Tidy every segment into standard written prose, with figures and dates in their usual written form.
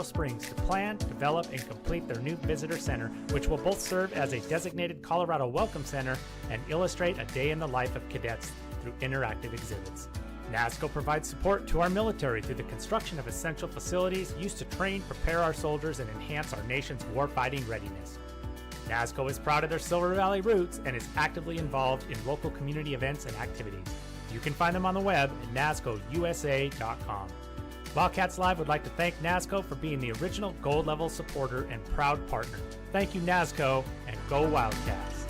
Springs to plan, develop, and complete their new visitor center, which will both serve as a designated Colorado Welcome Center and illustrate a day in the life of cadets through interactive exhibits. NASCO provides support to our military through the construction of essential facilities used to train, prepare our soldiers, and enhance our nation's warfighting readiness. NASCO is proud of their Silver Valley roots and is actively involved in local community events and activities. You can find them on the web at nascousa.com. Wildcats Live would like to thank NASCO for being the original gold level supporter and proud partner. Thank you, NASCO, and go Wildcats!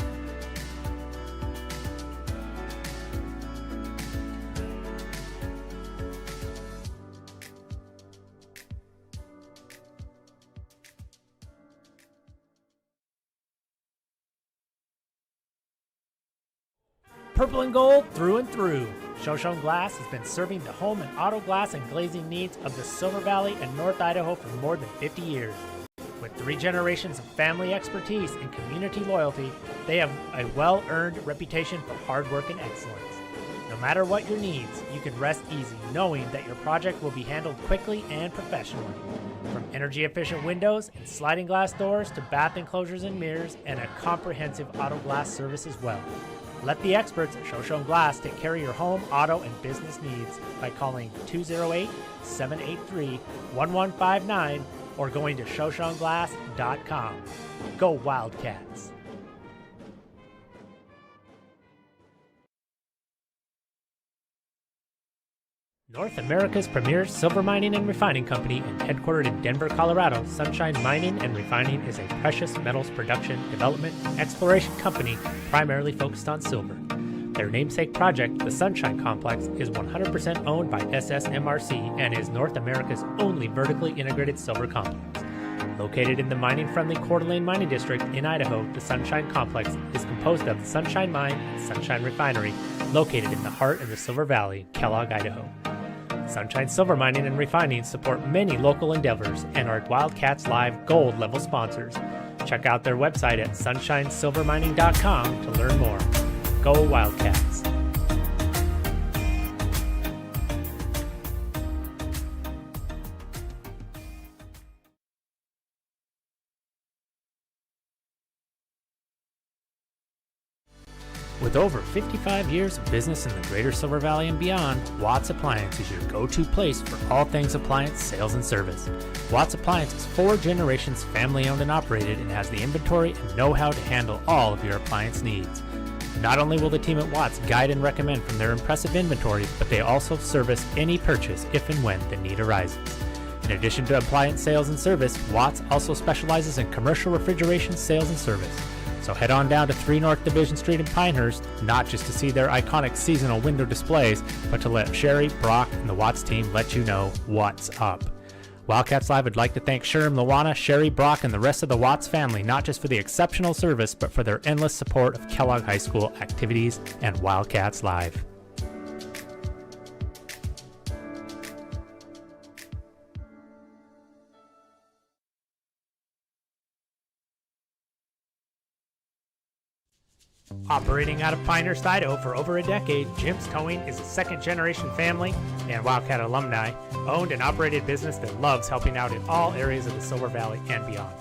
Purple and gold through and through. Shoshone Glass has been serving the home and auto glass and glazing needs of the Silver Valley and North Idaho for more than 50 years. With 3 generations of family expertise and community loyalty, they have a well-earned reputation for hard work and excellence. No matter what your needs, you can rest easy knowing that your project will be handled quickly and professionally. From energy-efficient windows and sliding glass doors to bath enclosures and mirrors and a comprehensive auto glass service as well. Let the experts at Shoshone Glass take care of your home, auto, and business needs by calling 208-783-1159 or going to shoshoneglass.com. Go Wildcats! North America's premier silver mining and refining company and headquartered in Denver, Colorado, Sunshine Mining and Refining is a precious metals production, development, and exploration company primarily focused on silver. Their namesake project, the Sunshine Complex, is 100% owned by SSMRC and is North America's only vertically integrated silver complex. Located in the mining-friendly Coeur d'Alene Mining District in Idaho, the Sunshine Complex is composed of the Sunshine Mine and Sunshine Refinery, located in the heart of the Silver Valley, Kellogg, Idaho. Sunshine Silver Mining and Refining support many local endeavors and are Wildcats Live Gold level sponsors. Check out their website at sunshinesilvermining.com to learn more. Go Wildcats! With over 55 years of business in the greater Silver Valley and beyond, Watts Appliance is your go-to place for all things appliance sales and service. Watts Appliance is 4 generations family-owned and operated and has the inventory and know-how to handle all of your appliance needs. Not only will the team at Watts guide and recommend from their impressive inventory, but they also service any purchase if and when the need arises. In addition to appliance sales and service, Watts also specializes in commercial refrigeration sales and service. So head on down to 3 North Division Street in Pinehurst, not just to see their iconic seasonal window displays, but to let Sherry, Brock, and the Watts team let you know what's up. Wildcats Live would like to thank Sherm, Lawana, Sherry, Brock, and the rest of the Watts family, not just for the exceptional service, but for their endless support of Kellogg High School activities and Wildcats Live. Operating out of Pinehurst, Idaho for over a decade, Jim's Towing is a second-generation family and Wildcat alumni owned and operated business that loves helping out in all areas of the Silver Valley and beyond.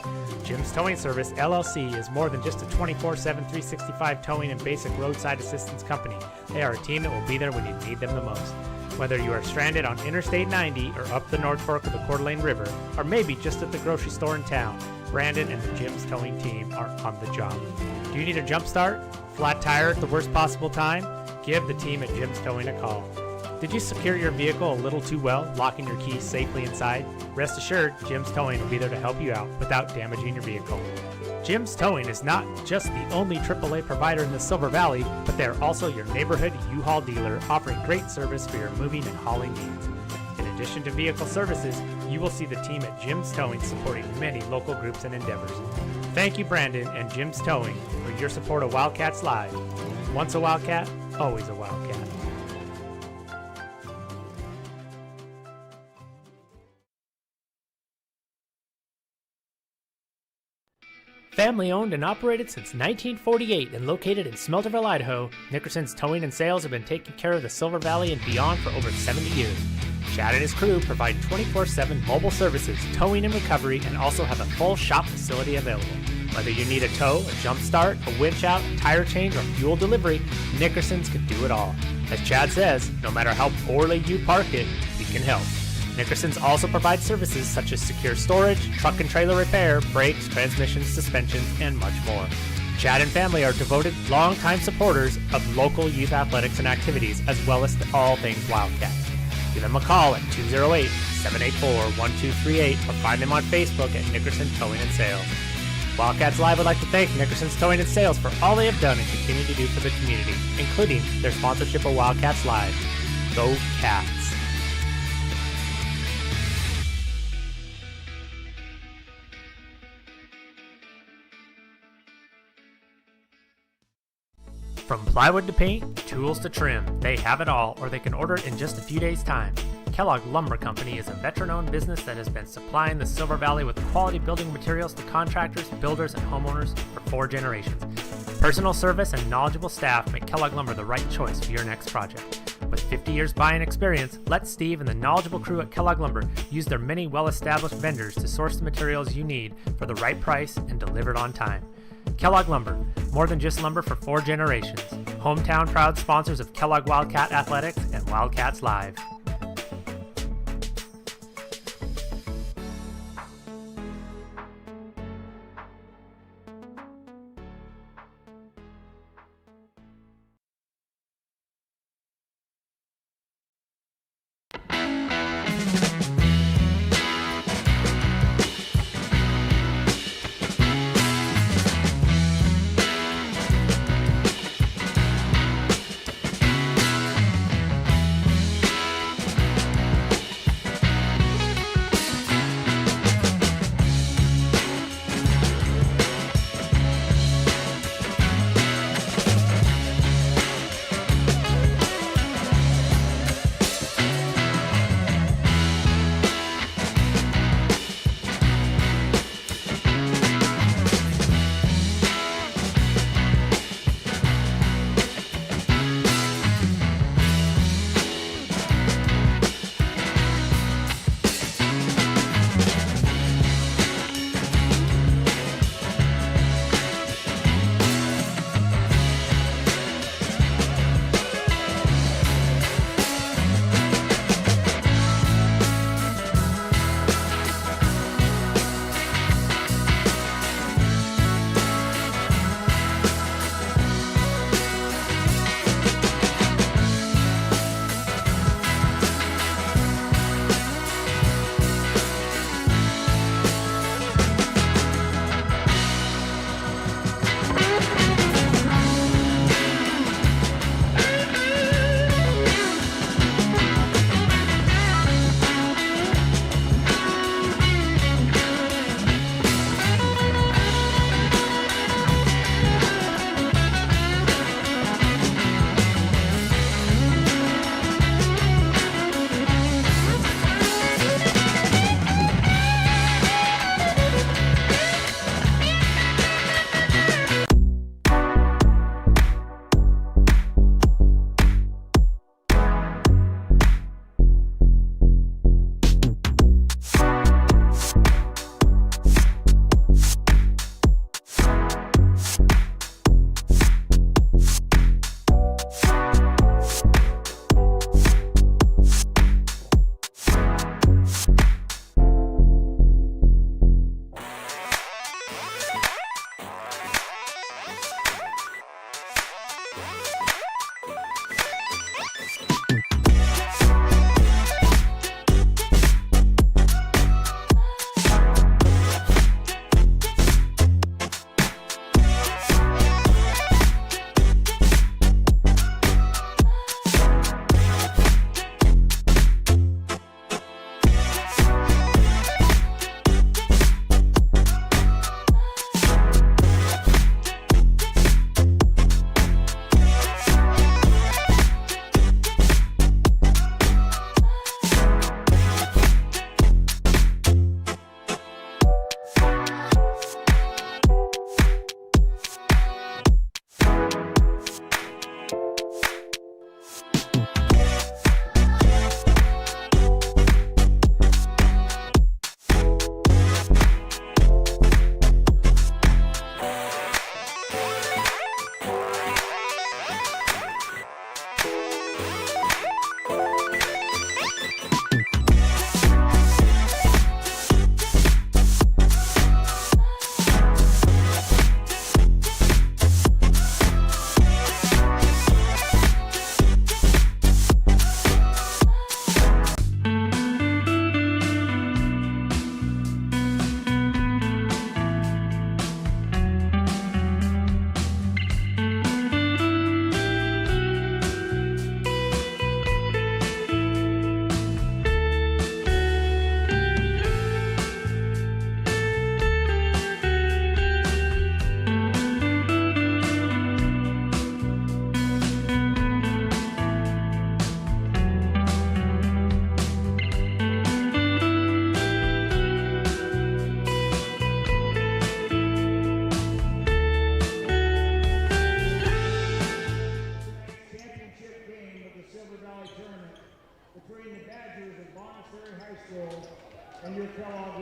Jim's Towing Service, LLC, is more than just a 24/7, 365 towing and basic roadside assistance company. They are a team that will be there when you need them the most. Whether you are stranded on Interstate 90 or up the North Fork of the Coeur d'Alene River, or maybe just at the grocery store in town, Brandon and the Jim's Towing team are on the job. Do you need a jump start? Flat tire at the worst possible time? Give the team at Jim's Towing a call. Did you secure your vehicle a little too well, locking your keys safely inside? Rest assured, Jim's Towing will be there to help you out without damaging your vehicle. Jim's Towing is not just the only AAA provider in the Silver Valley, but they're also your neighborhood U-Haul dealer, offering great service for your moving and hauling needs. In addition to vehicle services, you will see the team at Jim's Towing supporting many local groups and endeavors. Thank you, Brandon and Jim's Towing, for your support of Wildcats Live. Once a Wildcat, always a Wildcat. Family owned and operated since 1948 and located in Smelterville, Idaho, Nickerson's Towing and Sales have been taking care of the Silver Valley and beyond for over 70 years. Chad and his crew provide 24/7 mobile services, towing and recovery, and also have a full shop facility available. Whether you need a tow, a jump start, a winch out, tire change, or fuel delivery, Nickerson's can do it all. As Chad says, no matter how poorly you park it, we can help. Nickerson's also provides services such as secure storage, truck and trailer repair, brakes, transmissions, suspensions, and much more. Chad and family are devoted, longtime supporters of local youth athletics and activities, as well as all things Wildcats. Give them a call at 208-784-1238 or find them on Facebook at Nickerson Towing and Sales. Wildcats Live would like to thank Nickerson's Towing and Sales for all they have done and continue to do for the community, including their sponsorship of Wildcats Live. Go Cats! From plywood to paint, tools to trim, they have it all, or they can order it in just a few days' time. Kellogg Lumber Company is a veteran-owned business that has been supplying the Silver Valley with quality building materials to contractors, builders, and homeowners for 4 generations. Personal service and knowledgeable staff make Kellogg Lumber the right choice for your next project. With 50 years buying experience, let Steve and the knowledgeable crew at Kellogg Lumber use their many well-established vendors to source the materials you need for the right price and delivered on time. Kellogg Lumber, more than just lumber for 4 generations. Hometown proud sponsors of Kellogg Wildcat Athletics and Wildcats Live.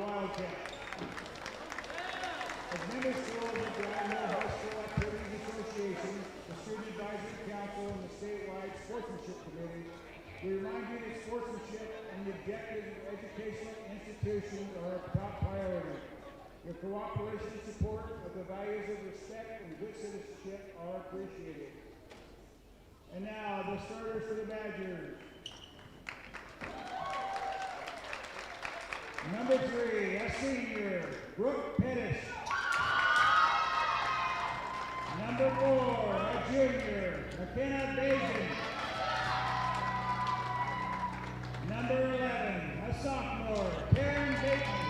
Wildcats. As members of the Idaho High School Activities Association, the Student Advisory Council, and the statewide Sportsmanship Committee, we remind you that sportsmanship and the objectives of educational institutions are a top priority. Your cooperation and support of the values of respect and good citizenship are appreciated. And now, the starters for the Badgers. Number 3, a senior, Brooke Pettis. Number 4, a junior, McKenna Basin. Number 11, a sophomore, Karen Bateman.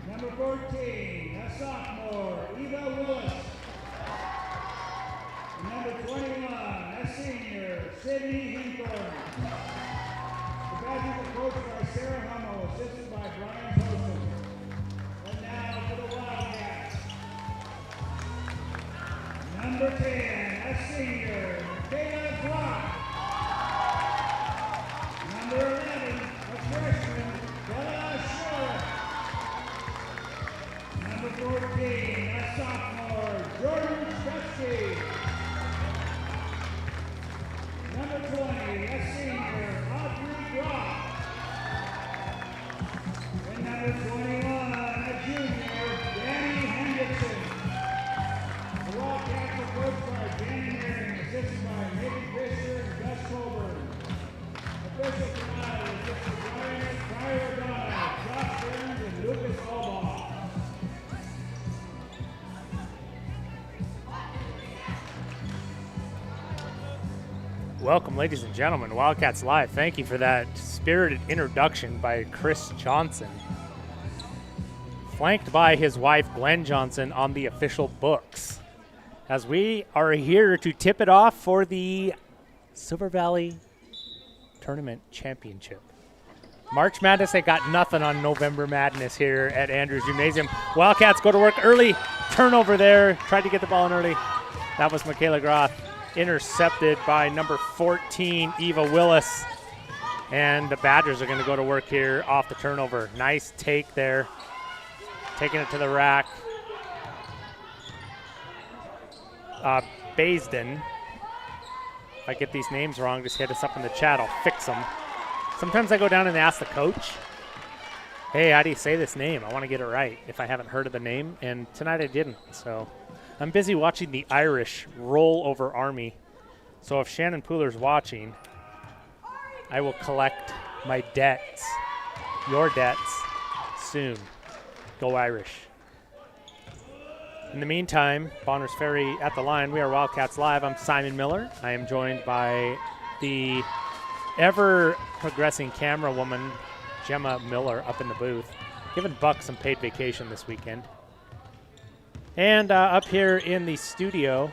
Number 14, a sophomore, Eva Willis. Number 21, a senior, Sydney Hinthorn. The Badgers are coached by Sarah Hummel, assisted by Brian Poston. And now for the Wildcats. Number 10, a senior, Kayla Clark. Number 11, a freshman, Bella Shore. Number 14, a sophomore, Jordan Strutsky. Number 20, a senior, Audrey Brock. And number 21, a junior, Danny Hendrickson. The Wildcats are coached by Danny Herring, assisted by Megan Fisher and Gus Colburn. Official tonight is Mr. Brian Tyler Donna, Josh Burns, and Lucas Albaugh. Welcome, ladies and gentlemen, to Wildcats Live. Thank you for that spirited introduction by Chris Johnson, flanked by his wife, Gwen Johnson, on the official books, as we are here to tip it off for the Silver Valley Tournament Championship. March Madness, they got nothing on November Madness here at Andrews Gymnasium. Wildcats go to work early. Turnover there. Tried to get the ball in early. That was Michaela Groth. Intercepted by number 14, Eva Willis. And the Badgers are going to go to work here off the turnover. Nice take there. Taking it to the rack. Baisden. If I get these names wrong, just hit us up in the chat. I'll fix them. Sometimes I go down and ask the coach, hey, how do you say this name? I want to get it right if I haven't heard of the name. And tonight I didn't. So I'm busy watching the Irish roll over Army. So if Shannon Pooler's watching, I will collect my debts, your debts, soon. Go Irish. In the meantime, Bonners Ferry at the line. We are Wildcats Live. I'm Simon Miller. I am joined by the ever-progressing camera woman, Gemma Miller, up in the booth, giving Buck some paid vacation this weekend. And up here in the studio,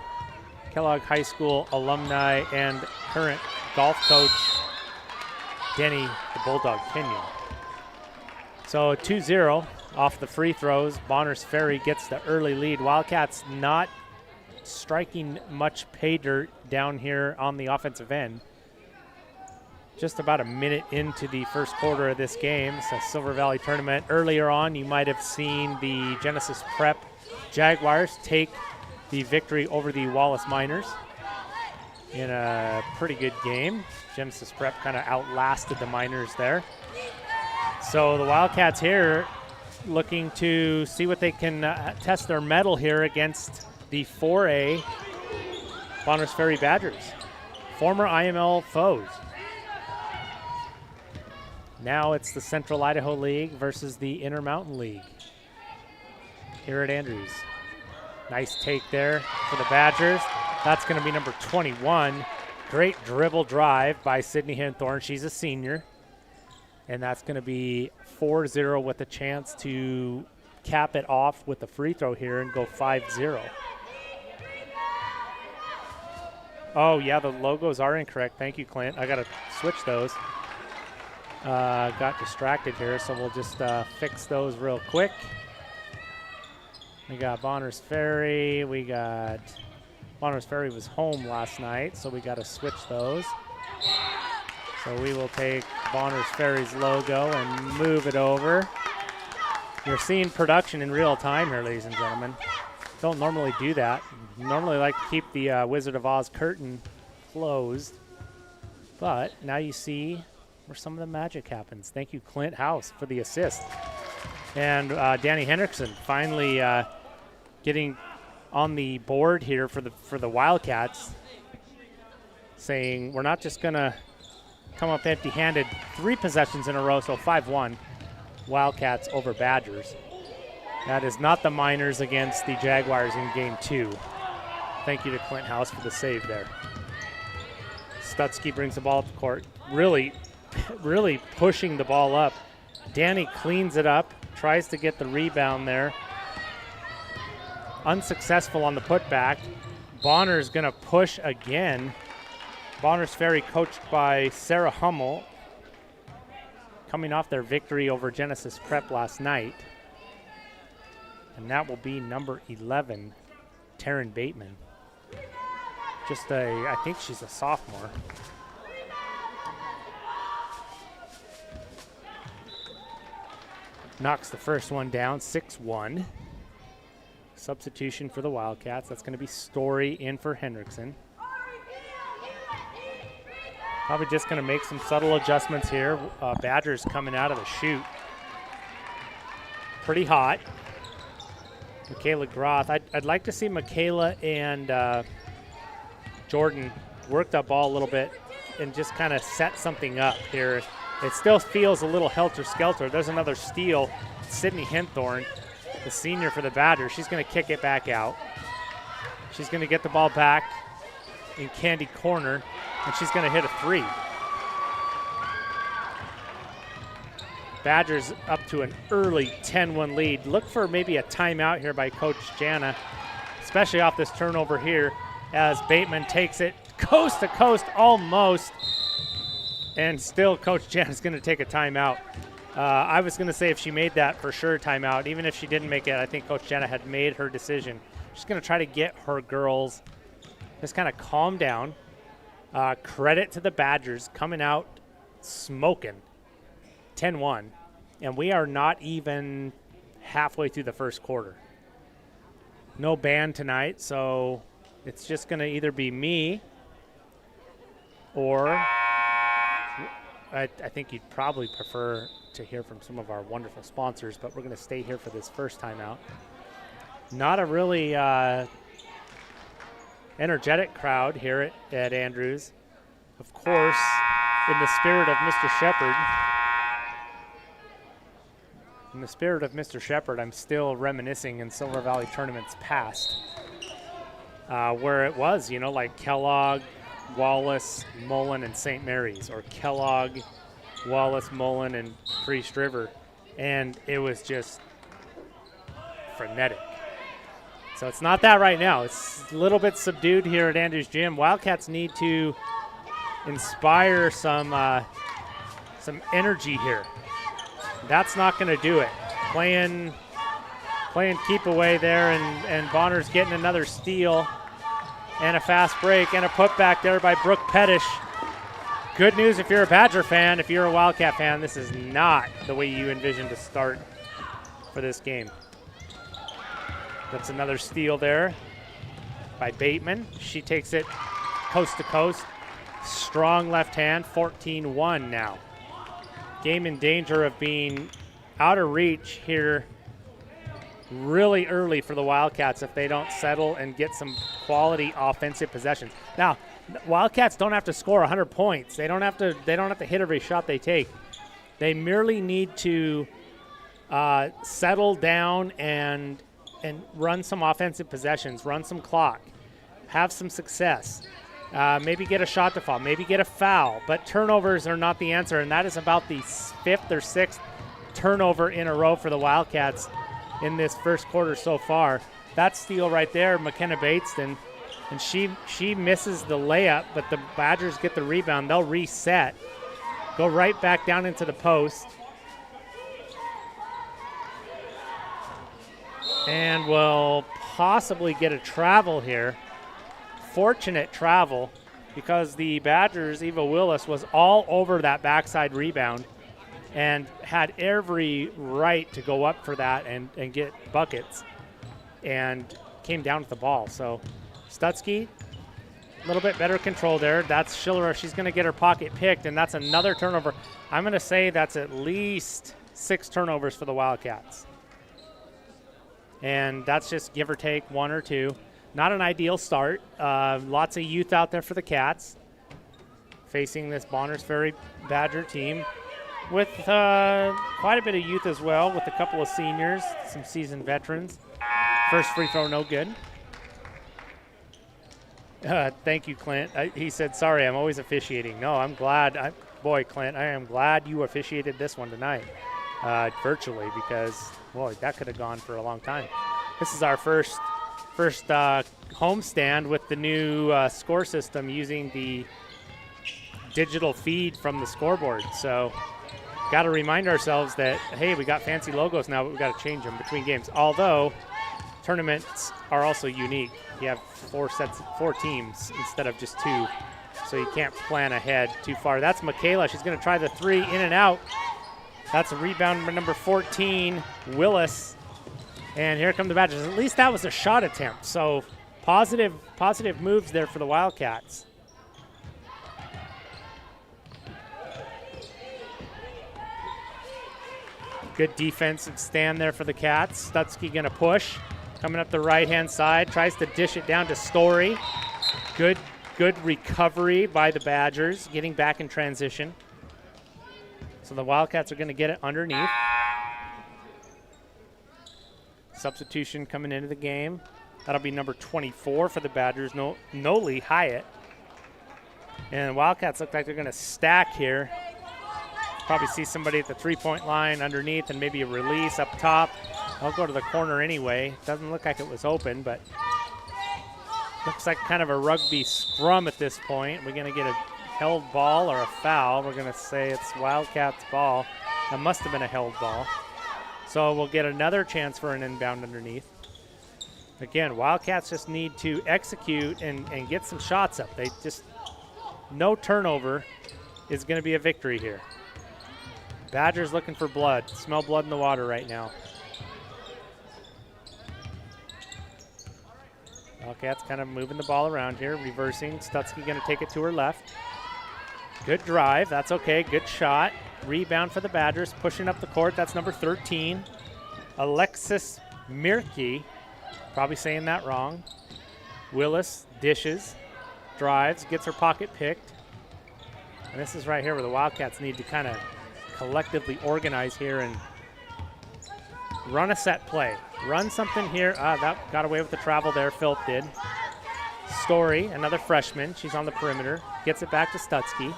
Kellogg High School alumni and current golf coach, Denny the Bulldog Kenyon. So 2-0 off the free throws. Bonners Ferry gets the early lead. Wildcats not striking much pay dirt down here on the offensive end. Just about a minute into the first quarter of this game. It's a Silver Valley tournament. Earlier on, you might have seen the Genesis Prep Jaguars take the victory over the Wallace Miners in a pretty good game. Genesis Prep kind of outlasted the Miners there. So the Wildcats here looking to see what they can test their mettle here against the 4A Bonners Ferry Badgers, former IML foes. Now it's the Central Idaho League versus the Intermountain League here at Andrews. Nice take there for the Badgers. That's going to be number 21. Great dribble drive by Sydney Hinthorn. She's a senior. And that's going to be 4-0 with a chance to cap it off with a free throw here and go 5-0. Oh, yeah, the logos are incorrect. Thank you, Clint. I got to switch those. Got distracted here, so we'll just fix those real quick. We got Bonners Ferry. We got Bonners Ferry was home last night, so we got to switch those. So we will take Bonner's Ferry's logo and move it over. You're seeing production in real time here, ladies and gentlemen. Don't normally do that. Normally like to keep the Wizard of Oz curtain closed. But now you see where some of the magic happens. Thank you, Clint House, for the assist. And Danny Hendrickson finally getting on the board here for the Wildcats, saying we're not just going to come up empty-handed 3 possessions in a row, so 5-1 Wildcats over Badgers. That is not the Miners against the Jaguars in game 2. Thank you to Clint House for the save there. Stutzky brings the ball up the court, really pushing the ball up. Danny cleans it up, tries to get the rebound there. Unsuccessful on the putback. Bonner's going to push again. Bonner's Ferry, coached by Sarah Hummel, coming off their victory over Genesis Prep last night. And that will be number 11, Taryn Bateman. I think she's a sophomore. Knocks the first one down, 6-1. Substitution for the Wildcats. That's going to be Story in for Hendrickson. Probably just going to make some subtle adjustments here. Badgers coming out of the chute. Pretty hot. Michaela Groth. I'd like to see Michaela and Jordan work that ball a little bit and just kind of set something up here. It still feels a little helter-skelter. There's another steal. Sydney Hinthorn, the senior for the Badgers. She's going to kick it back out. She's going to get the ball back in Candy corner, and she's going to hit a 3. Badgers up to an early 10-1 lead. Look for maybe a timeout here by Coach Jana, especially off this turnover here, as Bateman takes it coast to coast almost, and still Coach Jana's going to take a timeout. I was going to say if she made that, for sure timeout. Even if she didn't make it, I think Coach Jana had made her decision. She's going to try to get her girls just kind of calm down. Credit to the Badgers coming out smoking, 10-1. And we are not even halfway through the first quarter. No band tonight, so it's just going to either be me or I think you'd probably prefer to hear from some of our wonderful sponsors, but we're going to stay here for this first timeout. Not a really energetic crowd here at Andrews. Of course, in the spirit of Mr. Shepherd. In the spirit of Mr. Shepherd, I'm still reminiscing in Silver Valley tournaments past, where it was, like Kellogg, Wallace, Mullen, and St. Mary's, or Kellogg, Wallace, Mullen, and Priest River, and it was just frenetic. So it's not that right now. It's a little bit subdued here at Andrews Gym. Wildcats need to inspire some energy here. That's not going to do it. Playing keep away there, and Bonner's getting another steal and a fast break and a putback there by Brooke Pettish. Good news if you're a Badger fan. If you're a Wildcat fan, this is not the way you envisioned to start for this game. That's another steal there by Bateman. She takes it coast to coast. Strong left hand, 14-1 now. Game in danger of being out of reach here really early for the Wildcats if they don't settle and get some quality offensive possessions. Now, Wildcats don't have to score 100 points. They don't have to hit every shot they take. They merely need to settle down and run some offensive possessions, run some clock, have some success. Maybe get a shot to fall, maybe get a foul, but turnovers are not the answer, and that is about the 5th or 6th turnover in a row for the Wildcats in this first quarter so far. That steal right there, McKenna Bateston, and she misses the layup, but the Badgers get the rebound. They'll reset, go right back down into the post, and will possibly get a travel here. Fortunate travel because the Badgers, Eva Willis, was all over that backside rebound and had every right to go up for that and get buckets, and came down with the ball. So Stutzky, a little bit better control there. That's Schiller. She's going to get her pocket picked, and that's another turnover. I'm going to say that's at least 6 turnovers for the Wildcats. And that's just give or take 1 or 2. Not an ideal start. Lots of youth out there for the Cats, facing this Bonners Ferry Badger team with quite a bit of youth as well, with a couple of seniors, some seasoned veterans. First free throw, no good. Thank you, Clint. He said, sorry, I'm always officiating. No, I'm glad. Boy, Clint, I am glad you officiated this one tonight, virtually, because, boy, that could have gone for a long time. This is our first homestand with the new score system using the digital feed from the scoreboard. So got to remind ourselves that, hey, we got fancy logos now, but we got to change them between games. Although tournaments are also unique. You have 4 teams instead of just 2. So you can't plan ahead too far. That's Michaela. She's going to try the 3 in and out. That's a rebound number 14, Willis. And here come the Badgers. At least that was a shot attempt. So positive moves there for the Wildcats. Good defensive stand there for the Cats. Stutzky going to push. Coming up the right-hand side. Tries to dish it down to Story. Good recovery by the Badgers, getting back in transition. So the Wildcats are going to get it underneath. Substitution coming into the game. That'll be number 24 for the Badgers, Noli Hyatt. And the Wildcats look like they're going to stack here. Probably see somebody at the three-point line underneath and maybe a release up top. I'll go to the corner anyway. Doesn't look like it was open, but looks like kind of a rugby scrum at this point. We're going to get a held ball or a foul. We're going to say it's Wildcats ball. That must have been a held ball. So we'll get another chance for an inbound underneath. Again, Wildcats just need to execute and get some shots up. They just, no turnover is going to be a victory here. Badgers looking for blood. Smell blood in the water right now. Wildcats kind of moving the ball around here, reversing. Stutzky going to take it to her left. Good drive. That's okay. Good shot. Rebound for the Badgers. Pushing up the court. That's number 13. Alexis Mirki. Probably saying that wrong. Willis dishes. Drives. Gets her pocket picked. And this is right here where the Wildcats need to kind of collectively organize here and run a set play. Run something here. That got away with the travel there. Philp did. Story, another freshman. She's on the perimeter. Gets it back to Stutzky.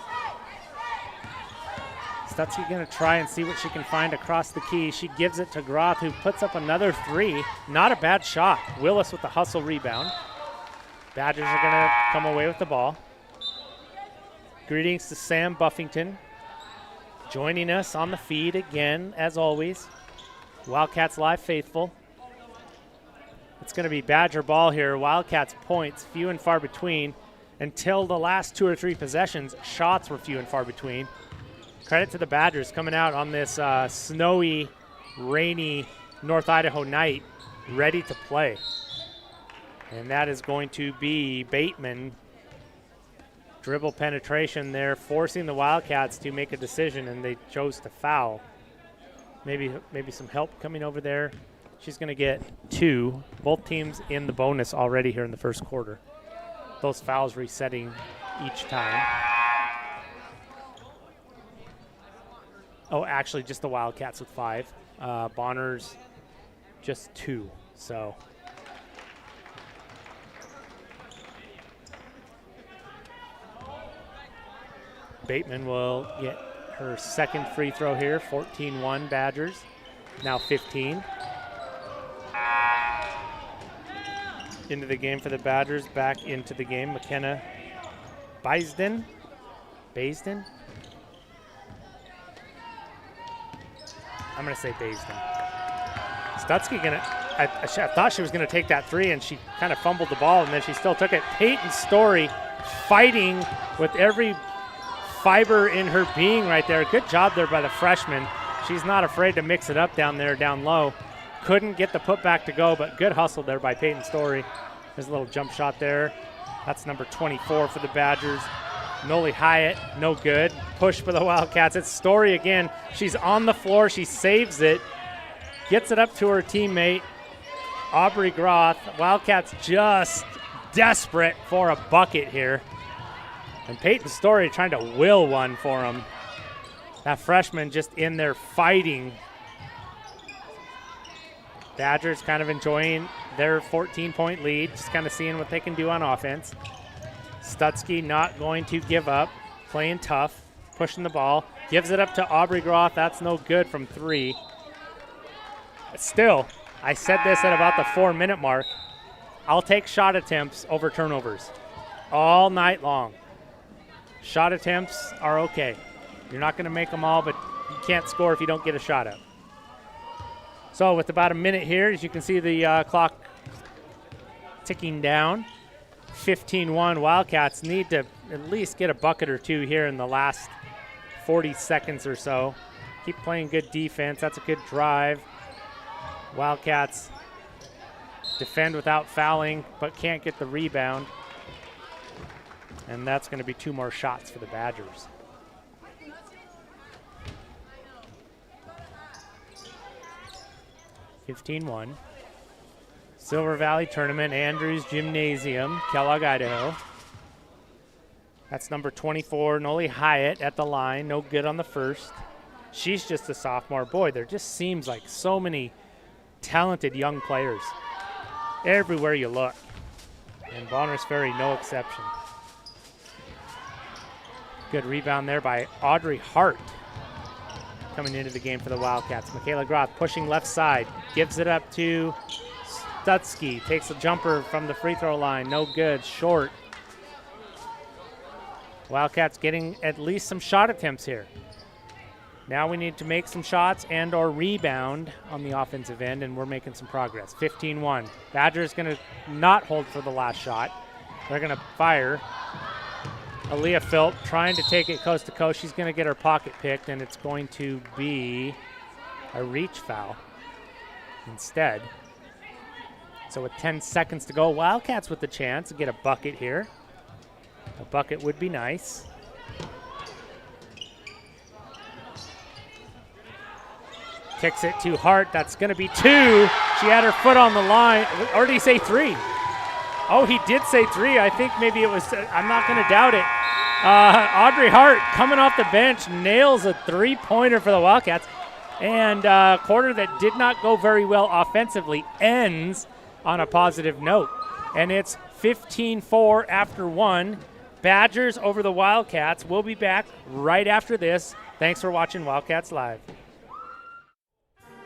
Stutzky going to try and see what she can find across the key. She gives it to Groth, who puts up another 3. Not a bad shot. Willis with the hustle rebound. Badgers are going to come away with the ball. Greetings to Sam Buffington, joining us on the feed again, as always. Wildcats Live faithful. It's going to be Badger ball here. Wildcats points, few and far between. Until the last 2 or 3 possessions, shots were few and far between. Credit to the Badgers coming out on this snowy, rainy North Idaho night, ready to play. And that is going to be Bateman. Dribble penetration there, forcing the Wildcats to make a decision, and they chose to foul. Maybe some help coming over there. She's going to get 2. Both teams in the bonus already here in the first quarter. Those fouls resetting each time. Oh, actually, just the Wildcats with 5. Bonners, just 2. So Bateman will get her second free throw here. 14-1 Badgers, now 15. Into the game for the Badgers, back into the game. McKenna Baisden. I'm going to say Baisden. Stutzky I thought she was going to take that 3, and she kind of fumbled the ball, and then she still took it. Peyton Story fighting with every fiber in her being right there. Good job there by the freshman. She's not afraid to mix it up down there, down low. Couldn't get the putback to go, but good hustle there by Peyton Story. There's a little jump shot there. That's number 24 for the Badgers. Noli Hyatt, no good. Push for the Wildcats. It's Story again. She's on the floor. She saves it. Gets it up to her teammate, Aubrey Groth. Wildcats just desperate for a bucket here. And Peyton Story trying to will one for them. That freshman just in there fighting. Badgers kind of enjoying their 14-point lead, just kind of seeing what they can do on offense. Stutzky not going to give up, playing tough, pushing the ball. Gives it up to Aubrey Groth. That's no good from 3. Still, I said this at about the 4-minute mark. I'll take shot attempts over turnovers all night long. Shot attempts are okay. You're not going to make them all, but you can't score if you don't get a shot up. So with about a minute here, as you can see the clock ticking down, 15-1. Wildcats need to at least get a bucket or two here in the last 40 seconds or so. Keep playing good defense. That's a good drive. Wildcats defend without fouling, but can't get the rebound. And that's going to be 2 more shots for the Badgers. (15-1). Silver Valley Tournament, Andrews Gymnasium, Kellogg, Idaho. That's number 24, Noli Hyatt at the line. No good on the first. She's just a sophomore. Boy, there just seems like so many talented young players everywhere you look. And Bonners Ferry, no exception. Good rebound there by Audrey Hart coming into the game for the Wildcats. Michaela Groth pushing left side, gives it up to Stutzky, takes a jumper from the free throw line, no good, short. Wildcats getting at least some shot attempts here. Now we need to make some shots and or rebound on the offensive end, and we're making some progress. 15-1. Badgers going to not hold for the last shot. They're going to fire. Aaliyah Philp trying to take it coast to coast. She's going to get her pocket picked, and it's going to be a reach foul instead. So with 10 seconds to go, Wildcats with the chance to get a bucket here. A bucket would be nice. Kicks it to Hart. That's going to be 2. She had her foot on the line. Or did he say 3? Oh, he did say 3. I think maybe it was, I'm not going to doubt it. Audrey Hart coming off the bench nails a 3-pointer for the Wildcats. And a quarter that did not go very well offensively ends on a positive note. And it's 15-4 after 1. Badgers over the Wildcats. We'll be back right after this. Thanks for watching Wildcats Live.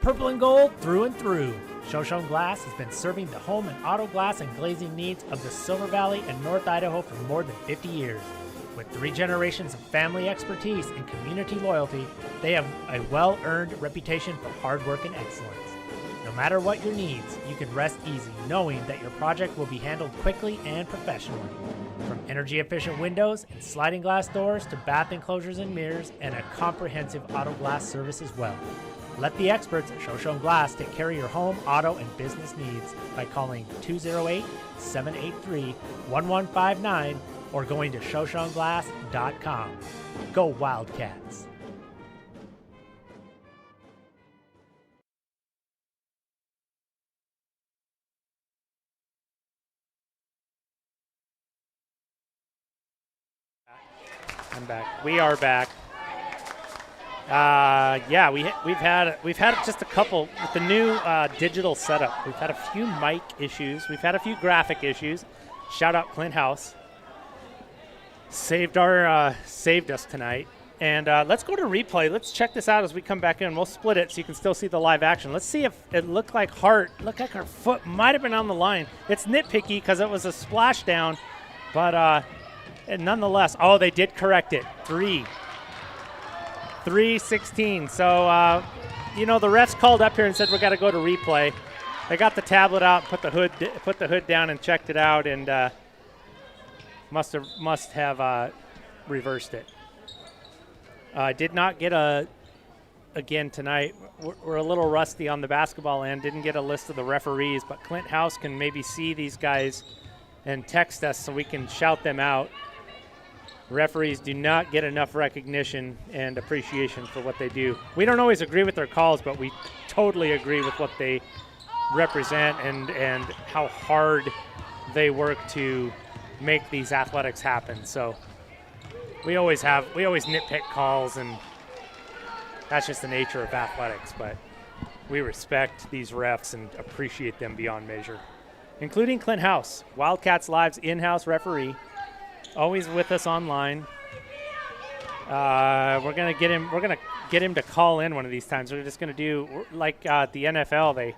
Purple and gold through and through. Shoshone Glass has been serving the home and auto glass and glazing needs of the Silver Valley and North Idaho for more than 50 years. With 3 generations of family expertise and community loyalty, they have a well-earned reputation for hard work and excellence. No matter what your needs, you can rest easy knowing that your project will be handled quickly and professionally. From energy-efficient windows and sliding glass doors to bath enclosures and mirrors, and a comprehensive auto glass service as well. Let the experts at Shoshone Glass take care of your home, auto, and business needs by calling 208-783-1159 or going to shoshoneglass.com. Go Wildcats! I'm back. We are back. Yeah, we've had just a couple with the new digital setup. We've had a few mic issues. We've had a few graphic issues. Shout out Clint House. Saved us tonight. And let's go to replay. Let's check this out as we come back in. We'll split it so you can still see the live action. Let's see if it looked like her foot might have been on the line. It's nitpicky because it was a splashdown, but nonetheless, oh, they did correct it. 3:16. So, the refs called up here and said we got to go to replay. They got the tablet out, put the hood down, and checked it out. And Must have reversed it. Did not get again tonight. We're a little rusty on the basketball end. Didn't get a list of the referees, but Clint House can maybe see these guys and text us so we can shout them out. Referees do not get enough recognition and appreciation for what they do. We don't always agree with their calls, but we totally agree with what they represent and how hard they work to make these athletics happen. So we always nitpick calls, and that's just the nature of athletics, but we respect these refs and appreciate them beyond measure, including Clint House, Wildcats Live's in-house referee, always with us online. We're gonna get him to call in one of these times. We're just gonna do like at the NFL, they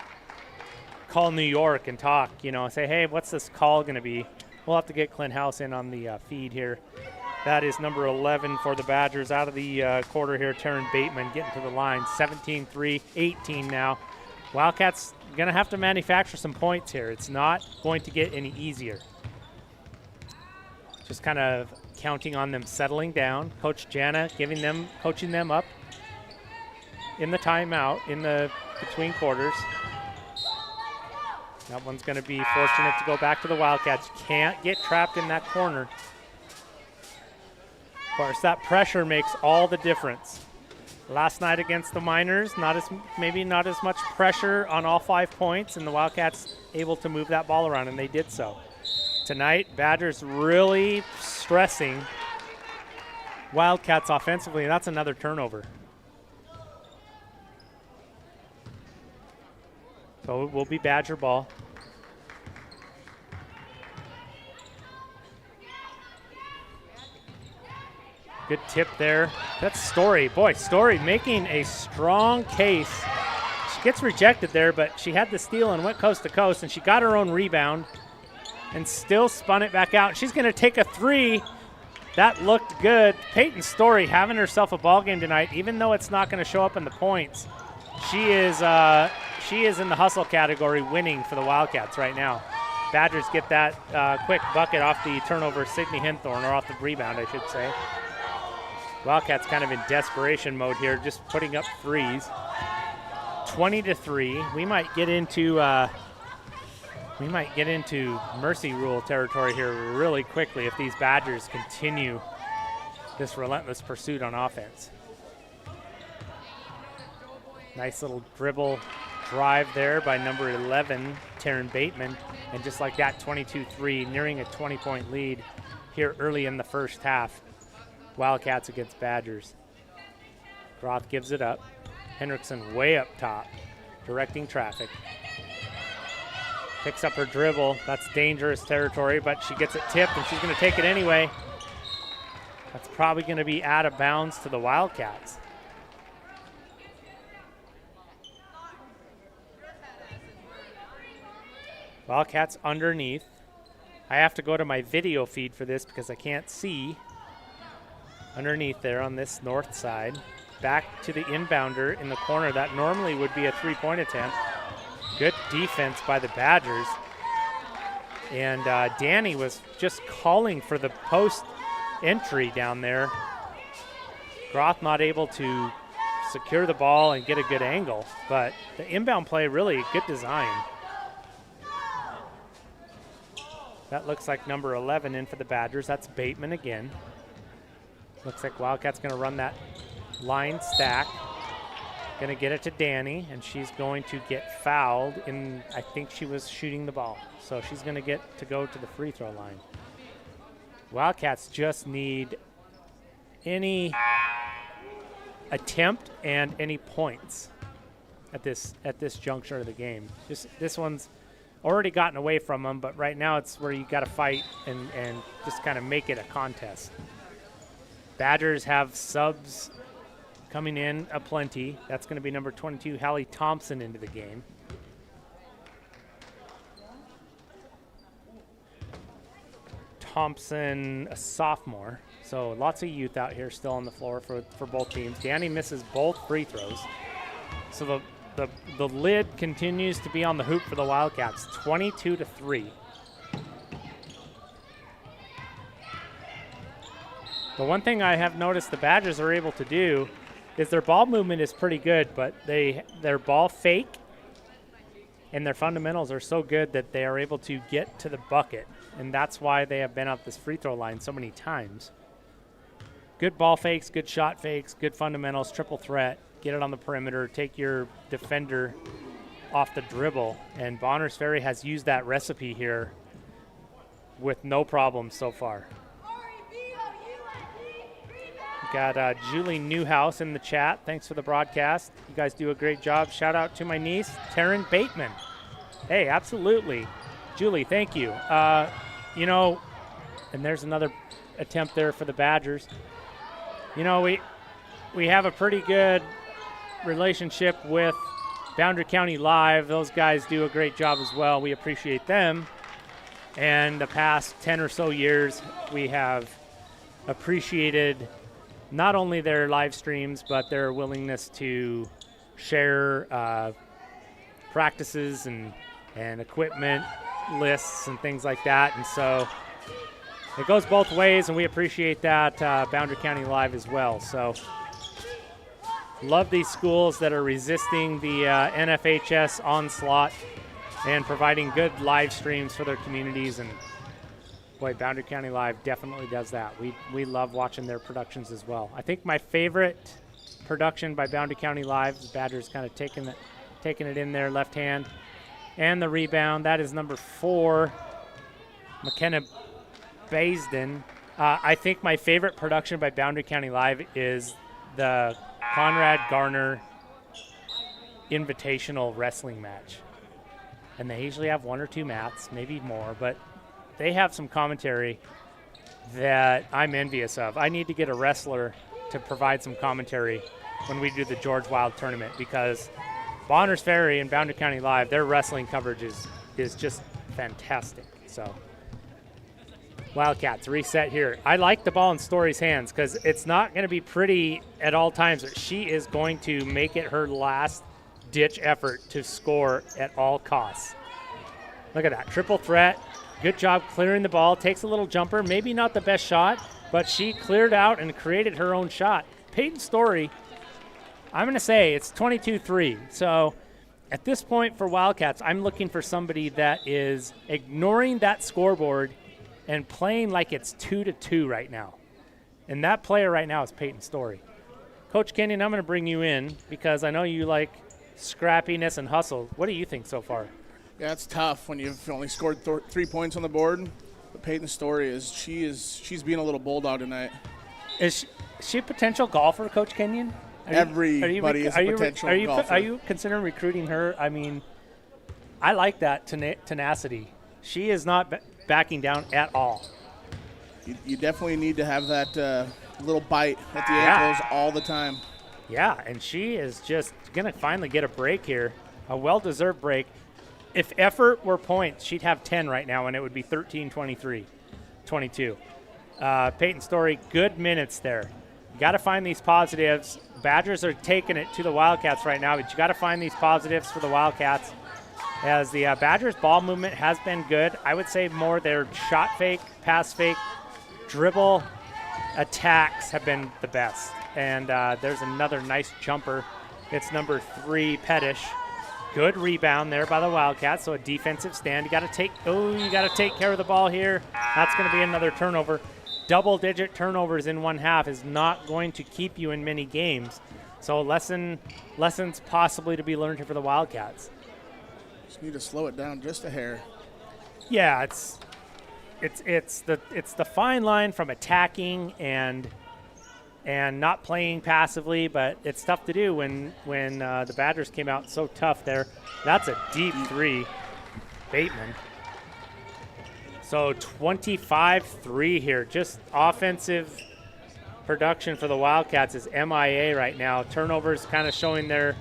call New York and talk, say, hey, what's this call gonna be? We'll have to get Clint House in on the feed here. That is number 11 for the Badgers out of the quarter here. Taryn Bateman getting to the line, 17-3, 18 now. Wildcats going to have to manufacture some points here. It's not going to get any easier. Just kind of counting on them settling down. Coach Jana coaching them up in the timeout in the between quarters. That one's going to be fortunate to go back to the Wildcats. Can't get trapped in that corner. Of course, that pressure makes all the difference. Last night against the Miners, maybe not as much pressure on all 5 points, and the Wildcats able to move that ball around, and they did so. Tonight, Badgers really stressing Wildcats offensively, and that's another turnover. So it will be Badger ball. Good tip there. That's Story. Boy, Story making a strong case. She gets rejected there, but she had the steal and went coast to coast, and she got her own rebound and still spun it back out. She's going to take a three. That looked good. Peyton Story having herself a ball game tonight, even though it's not going to show up in the points. She is in the hustle category, winning for the Wildcats right now. Badgers get that quick bucket off the turnover, Sydney Hinthorn, or off the rebound, I should say. Wildcats kind of in desperation mode here, just putting up threes. 20-3. We might get into mercy rule territory here really quickly if these Badgers continue this relentless pursuit on offense. Nice little dribble drive there by number 11, Taryn Bateman. And just like that, 22-3, nearing a 20-point lead here early in the first half. Wildcats against Badgers. Groth gives it up. Hendrickson way up top, directing traffic. Picks up her dribble. That's dangerous territory, but she gets it tipped, and she's going to take it anyway. That's probably going to be out of bounds to the Wildcats. Wildcats underneath. I have to go to my video feed for this because I can't see. Underneath there on this north side. Back to the inbounder in the corner. That normally would be a three-point attempt. Good defense by the Badgers. And Danny was just calling for the post entry down there. Groth not able to secure the ball and get a good angle, but the inbound play really good design. That looks like number 11 in for the Badgers. That's Bateman again. Looks like Wildcats going to run that line stack. Going to get it to Danny, and she's going to get fouled. I think she was shooting the ball. So she's going to get to go to the free throw line. Wildcats just need any attempt and any points at this juncture of the game. This one's already gotten away from them, but right now it's where you got to fight and just kind of make it a contest. Badgers have subs coming in aplenty. That's going to be number 22, Hallie Thompson, into the game. Thompson, a sophomore. So lots of youth out here still on the floor for both teams. Danny misses both free throws. So the lid continues to be on the hoop for the Wildcats, 22-3. The one thing I have noticed the Badgers are able to do is their ball movement is pretty good, but their ball fake and their fundamentals are so good that they are able to get to the bucket, and that's why they have been up this free throw line so many times. Good ball fakes, good shot fakes, good fundamentals, triple threat, get it on the perimeter, take your defender off the dribble, and Bonners Ferry has used that recipe here with no problem so far. Got Julie Newhouse in the chat. Thanks for the broadcast. You guys do a great job. Shout out to my niece, Taryn Bateman. Hey, absolutely. Julie, thank you. You know, and there's another attempt there for the Badgers. You know, we have a pretty good relationship with Boundary County Live. Those guys do a great job as well. We appreciate them. And the past 10 or so years, we have appreciated not only their live streams, but their willingness to share practices and equipment lists and things like that. And so it goes both ways, and we appreciate that, Boundary County Live as well. So love these schools that are resisting the NFHS onslaught and providing good live streams for their communities. And boy, Boundary County Live definitely does that. We love watching their productions as well. I think my favorite production by Boundary County Live, the Badgers kind of taking it in there, left hand, and the rebound. That is number 4, McKenna Baisden. I think my favorite production by Boundary County Live is the Conrad Garner Invitational Wrestling match. And they usually have 1 or 2 mats, maybe more, but they have some commentary that I'm envious of. I need to get a wrestler to provide some commentary when we do the George Wild tournament, because Bonners Ferry and Boundary County Live, their wrestling coverage is just fantastic. So Wildcats reset here. I like the ball in Story's hands because it's not going to be pretty at all times, but she is going to make it her last ditch effort to score at all costs. Look at that, triple threat. Good job clearing the ball. Takes a little jumper, maybe not the best shot, but she cleared out and created her own shot. Peyton Story, I'm going to say it's 22-3. So at this point for Wildcats, I'm looking for somebody that is ignoring that scoreboard and playing like it's 2-2 right now. And that player right now is Peyton Story. Coach Kenyon, I'm going to bring you in because I know you like scrappiness and hustle. What do you think so far? Yeah, it's tough when you've only scored 3 points on the board. But Peyton's Story she's being a little bulldog tonight. Is she a potential golfer, Coach Kenyon? Everybody is a potential golfer. Are you considering recruiting her? I mean, I like that tenacity. She is not backing down at all. You definitely need to have that little bite at the ankles all the time. Yeah, and she is just going to finally get a break here, a well-deserved break. If effort were points, she'd have 10 right now, and it would be 13-23, 22. Peyton Story, good minutes there. You got to find these positives. Badgers are taking it to the Wildcats right now, but you got to find these positives for the Wildcats. As the Badgers' ball movement has been good, I would say more their shot fake, pass fake, dribble attacks have been the best. And there's another nice jumper. It's number 3, Pettish. Good rebound there by the Wildcats, so a defensive stand. You got to take care of the ball here. That's going to be another turnover. Double-digit turnovers in one half is not going to keep you in many games. So lessons possibly to be learned here for the Wildcats. Just need to slow it down just a hair. Yeah, it's the fine line from attacking and not playing passively, but it's tough to do when the Badgers came out so tough there. That's a deep 3, Bateman. So 25-3 here. Just offensive production for the Wildcats is MIA right now. Turnovers kind of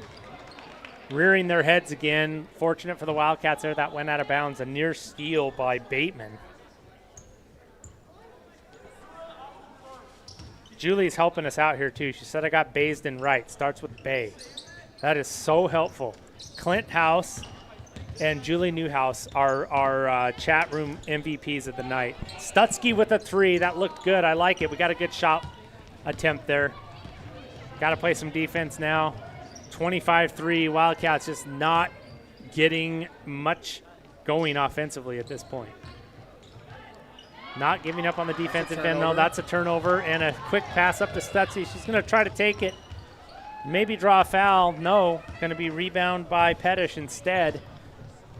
rearing their heads again. Fortunate for the Wildcats there, that went out of bounds. A near steal by Bateman. Julie's helping us out here too. She said I got Baisden right. Starts with Bay. That is so helpful. Clint House and Julie Newhouse, our chat room MVPs of the night. Stutzky with a 3. That looked good. I like it. We got a good shot attempt there. Got to play some defense now. 25-3. Wildcats just not getting much going offensively at this point. Not giving up on the defensive end, though. That's a turnover and a quick pass up to Stutzky. She's going to try to take it. Maybe draw a foul. No. Going to be rebound by Pettish instead.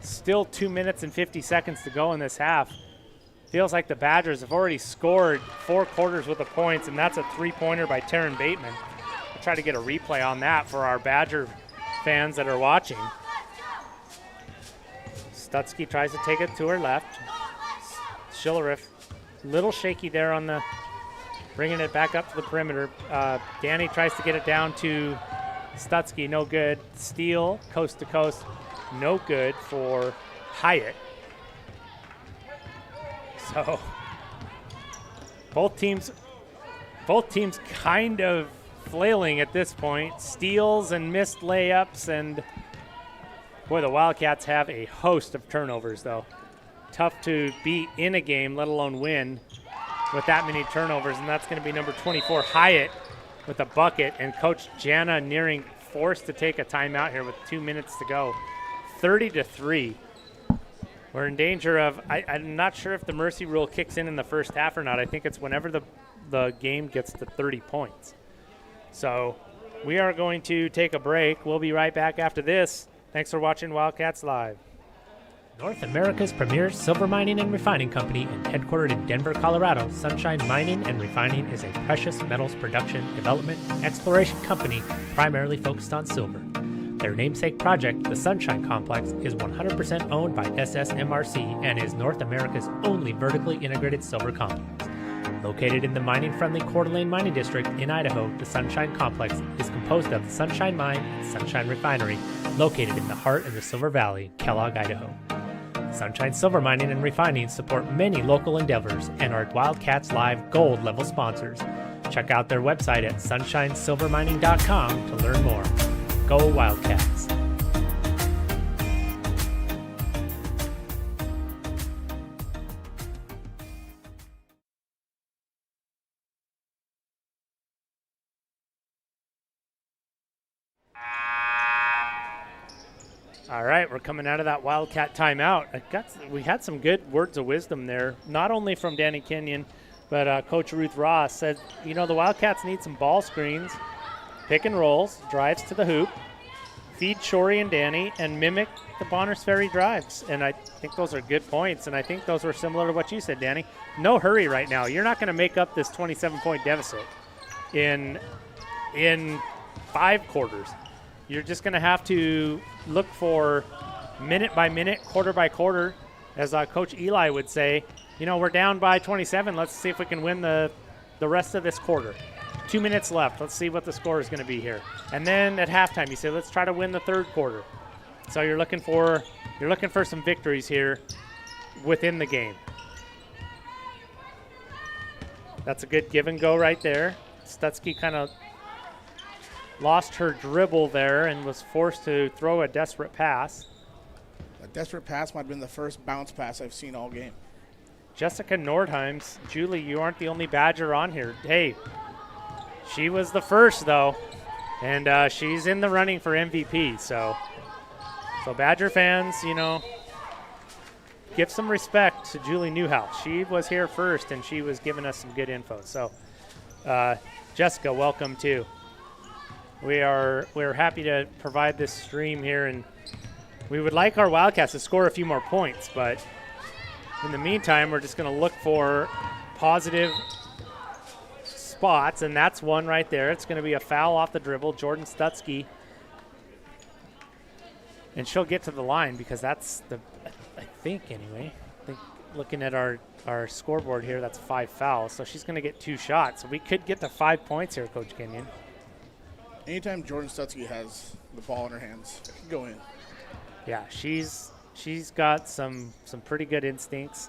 Still 2 minutes and 50 seconds to go in this half. Feels like the Badgers have already scored 4 quarters with the points, and that's a 3-pointer by Taryn Bateman. I'll try to get a replay on that for our Badger fans that are watching. Stutzky tries to take it to her left. Schillerith, little shaky there on the, bringing it back up to the perimeter. Danny tries to get it down to Stutzky, no good. Steal, coast to coast, no good for Hyatt. So both teams kind of flailing at this point. Steals and missed layups, and boy, the Wildcats have a host of turnovers, though. Tough to beat in a game, let alone win, with that many turnovers, and that's going to be number 24, Hyatt, with a bucket, and Coach Jana Nearing forced to take a timeout here with 2 minutes to go. 30-3. We're in danger of, I'm not sure if the mercy rule kicks in the first half or not. I think it's whenever the game gets to 30 points. So we are going to take a break. We'll be right back after this. Thanks for watching Wildcats Live. North America's premier silver mining and refining company and headquartered in Denver, Colorado, Sunshine Mining and Refining is a precious metals production, development, and exploration company primarily focused on silver. Their namesake project, the Sunshine Complex, is 100% owned by SSMRC and is North America's only vertically integrated silver complex. Located in the mining-friendly Coeur d'Alene Mining District in Idaho, the Sunshine Complex is composed of the Sunshine Mine and Sunshine Refinery, located in the heart of the Silver Valley, Kellogg, Idaho. Sunshine Silver Mining and Refining support many local endeavors and are Wildcats Live Gold level sponsors. Check out their website at sunshinesilvermining.com to learn more. Go Wildcats! All right, we're coming out of that Wildcat timeout. We had some good words of wisdom there, not only from Danny Kenyon, but Coach Ruth Ross said, the Wildcats need some ball screens, pick and rolls, drives to the hoop, feed Shorey and Danny, and mimic the Bonners Ferry drives. And I think those are good points, and I think those were similar to what you said, Danny. No hurry right now. You're not going to make up this 27-point deficit in 5 quarters. You're just going to have to look for minute by minute, quarter by quarter, as Coach Eli would say. We're down by 27. Let's see if we can win the rest of this quarter. 2 minutes left. Let's see what the score is going to be here. And then at halftime, you say, let's try to win the third quarter. So you're looking for some victories here within the game. That's a good give and go right there. Stutzky kind of lost her dribble there and was forced to throw a desperate pass. A desperate pass might have been the first bounce pass I've seen all game. Jessica Nordheim's. Julie, you aren't the only Badger on here. Hey, she was the first, though, and she's in the running for MVP. So Badger fans, give some respect to Julie Newhouse. She was here first, and she was giving us some good info. So, Jessica, welcome, too. We're happy to provide this stream here, and we would like our Wildcats to score a few more points, but in the meantime, we're just going to look for positive spots, and that's one right there. It's going to be a foul off the dribble, Jordan Stutzky, and she'll get to the line because that's I think looking at our scoreboard here, that's 5 fouls, so she's going to get 2 shots. So we could get to 5 points here, Coach Kenyon. Anytime Jordan Stutzky has the ball in her hands, it can go in. Yeah, she's got some pretty good instincts.